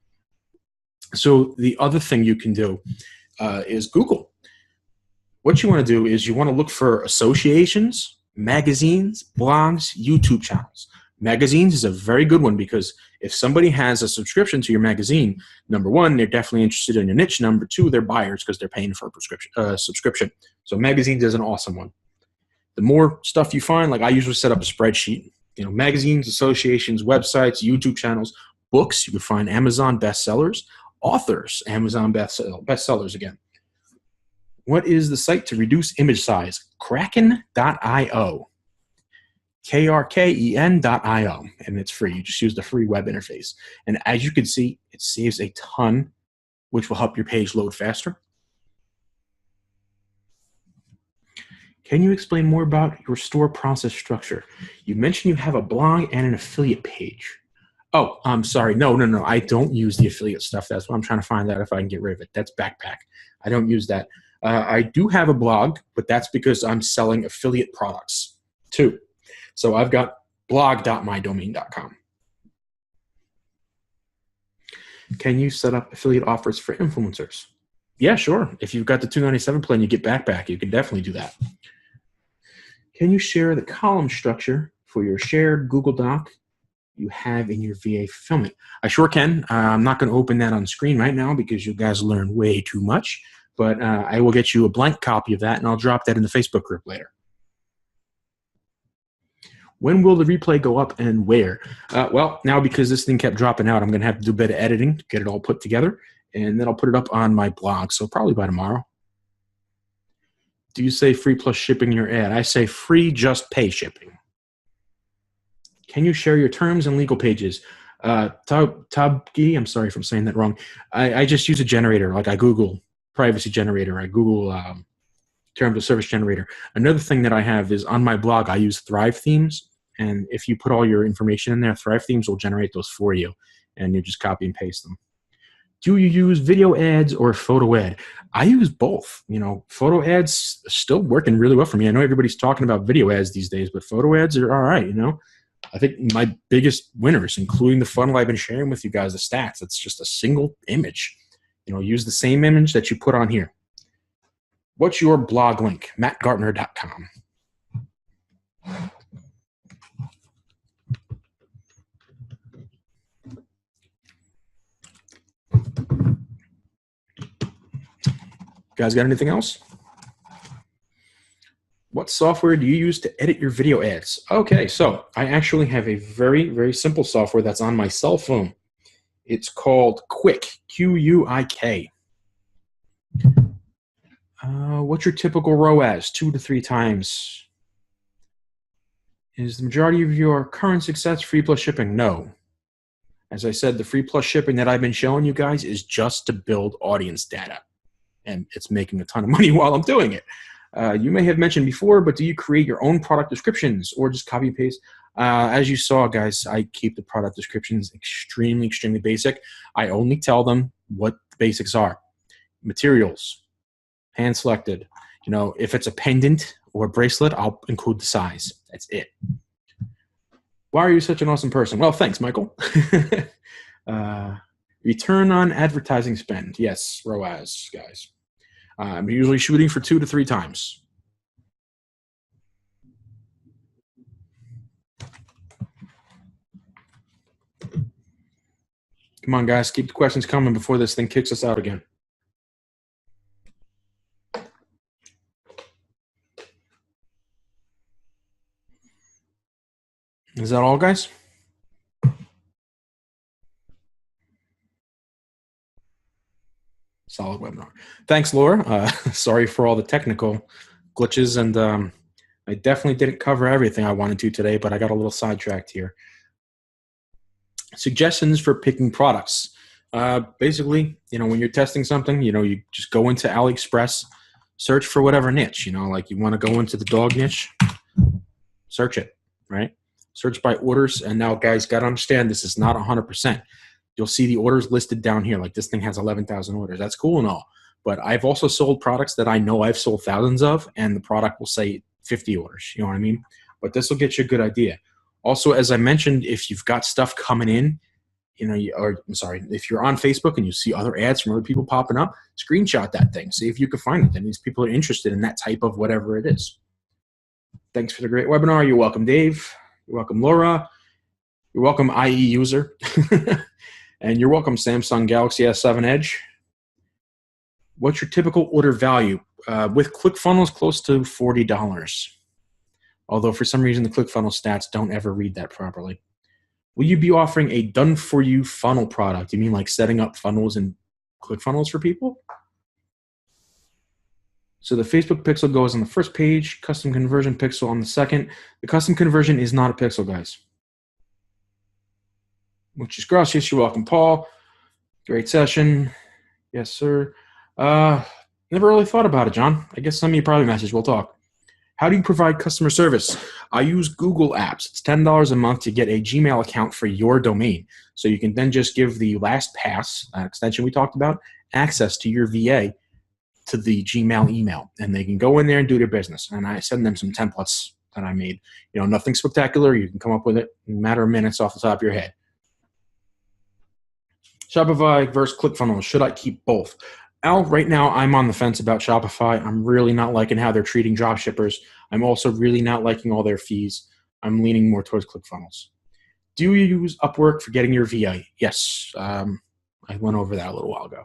So the other thing you can do is Google. What you want to do is you want to look for associations, magazines, blogs, YouTube channels. Magazines is a very good one because if somebody has a subscription to your magazine, number one, they're definitely interested in your niche. Number two, they're buyers because they're paying for a subscription. So magazines is an awesome one. The more stuff you find, like I usually set up a spreadsheet, you know, magazines, associations, websites, YouTube channels, books, you can find Amazon bestsellers, authors, Amazon bestsellers again. What is the site to reduce image size? Kraken.io. Krken.io, and it's free. You just use the free web interface. And as you can see, it saves a ton, which will help your page load faster. Can you explain more about your store process structure? You mentioned you have a blog and an affiliate page. Oh, I'm sorry. No. I don't use the affiliate stuff. That's what I'm trying to find out if I can get rid of it. That's Backpack. I don't use that. I do have a blog, but that's because I'm selling affiliate products too. So I've got blog.mydomain.com. Can you set up affiliate offers for influencers? Yeah, sure. If you've got the $297 plan, you get Backpack. You can definitely do that. Can you share the column structure for your shared Google Doc you have in your VA fulfillment? I sure can. I'm not going to open that on screen right now because you guys learn way too much. But I will get you a blank copy of that, and I'll drop that in the Facebook group later. When will the replay go up and where? Well, now because this thing kept dropping out, I'm going to have to do a bit of editing to get it all put together, and then I'll put it up on my blog, so probably by tomorrow. Do you say free plus shipping in your ad? I say free, just pay shipping. Can you share your terms and legal pages? Tabgi, I'm sorry if I'm saying that wrong. I just use a generator, like I Google privacy generator, I Google terms of service generator. Another thing that I have is on my blog, I use Thrive themes. And if you put all your information in there, Thrive themes will generate those for you. And you just copy and paste them. Do you use video ads or photo ad? I use both. You know, photo ads are still working really well for me. I know everybody's talking about video ads these days, but photo ads are all right, you know. I think my biggest winners, including the funnel I've been sharing with you guys, the stats, it's just a single image. You know, use the same image that you put on here. What's your blog link? mattgartner.com. Guys got anything else? What software do you use to edit your video ads? Okay, so I actually have a very, very simple software that's on my cell phone. It's called Quick, Q-U-I-K. What's your typical ROAS? 2 to 3 times. Is the majority of your current success free plus shipping? No. As I said, the free plus shipping that I've been showing you guys is just to build audience data. And it's making a ton of money while I'm doing it. You may have mentioned before, but do you create your own product descriptions or just copy and paste? As you saw, guys, I keep the product descriptions extremely, extremely basic. I only tell them what the basics are. Materials, hand selected. You know, if it's a pendant or a bracelet, I'll include the size. That's it. Why are you such an awesome person? Well, thanks, Michael. Return on advertising spend. Yes, ROAS, guys. I'm usually shooting for 2 to 3 times. Come on, guys. Keep the questions coming before this thing kicks us out again. Is that all, guys? Solid webinar. Thanks, Laura. Sorry for all the technical glitches, and I definitely didn't cover everything I wanted to today, but I got a little sidetracked here. Suggestions for picking products. Basically, you know, when you're testing something, you know, you just go into AliExpress, search for whatever niche, you know, like you want to go into the dog niche, search it, right? Search by orders. And now, guys, got to understand this is not 100%. You'll see the orders listed down here. Like this thing has 11,000 orders. That's cool and all. But I've also sold products that I know I've sold thousands of, and the product will say 50 orders. You know what I mean? But this will get you a good idea. Also, as I mentioned, if you've got stuff coming in, you know, if you're on Facebook and you see other ads from other people popping up, screenshot that thing. See if you can find it. That means people are interested in that type of whatever it is. Thanks for the great webinar. You're welcome, Dave. You're welcome, Laura. You're welcome, IE user. And you're welcome, Samsung Galaxy S7 Edge. What's your typical order value? With ClickFunnels, close to $40. Although for some reason the ClickFunnels stats don't ever read that properly. Will you be offering a done-for-you funnel product? You mean like setting up funnels and ClickFunnels for people? So the Facebook pixel goes on the first page, custom conversion pixel on the second. The custom conversion is not a pixel, guys. Muchas gracias. You're welcome, Paul. Great session. Yes, sir. Never really thought about it, John. I guess some of you probably messaged. We'll talk. How do you provide customer service? I use Google Apps. It's $10 a month to get a Gmail account for your domain. So you can then just give the LastPass extension we talked about access to your VA to the Gmail email. And they can go in there and do their business. And I send them some templates that I made. You know, nothing spectacular. You can come up with it in a matter of minutes off the top of your head. Shopify versus ClickFunnels. Should I keep both? Al, right now I'm on the fence about Shopify. I'm really not liking how they're treating drop shippers. I'm also really not liking all their fees. I'm leaning more towards ClickFunnels. Do you use Upwork for getting your VA? Yes. I went over that a little while ago.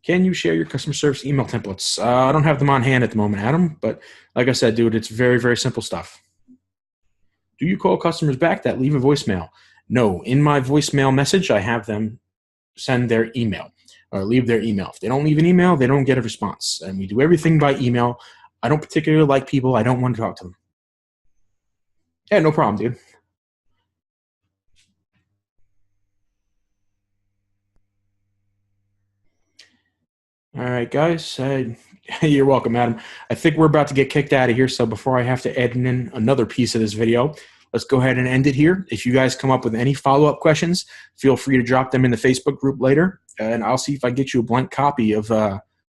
Can you share your customer service email templates? I don't have them on hand at the moment, Adam, but like I said, dude, it's very, very simple stuff. Do you call customers back that leave a voicemail? No. In my voicemail message, I have them send their email or leave their email. If they don't leave an email, they don't get a response. And we do everything by email. I don't particularly like people. I don't want to talk to them. Yeah, no problem, dude. All right, guys. You're welcome, Adam. I think we're about to get kicked out of here. So before I have to add in another piece of this video, let's go ahead and end it here. If you guys come up with any follow-up questions, feel free to drop them in the Facebook group later, and I'll see if I get you a blank copy of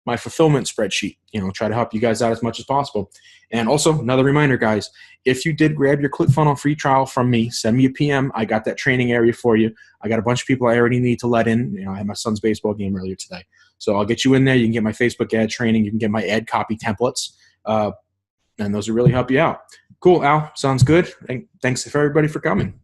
my fulfillment spreadsheet. You know, try to help you guys out as much as possible. And also, another reminder, guys, if you did grab your ClickFunnels free trial from me, send me a PM. I got that training area for you. I got a bunch of people I already need to let in. You know, I had my son's baseball game earlier today. So I'll get you in there. You can get my Facebook ad training. You can get my ad copy templates. And those will really help you out. Cool, Al. Sounds good. Thanks for everybody for coming.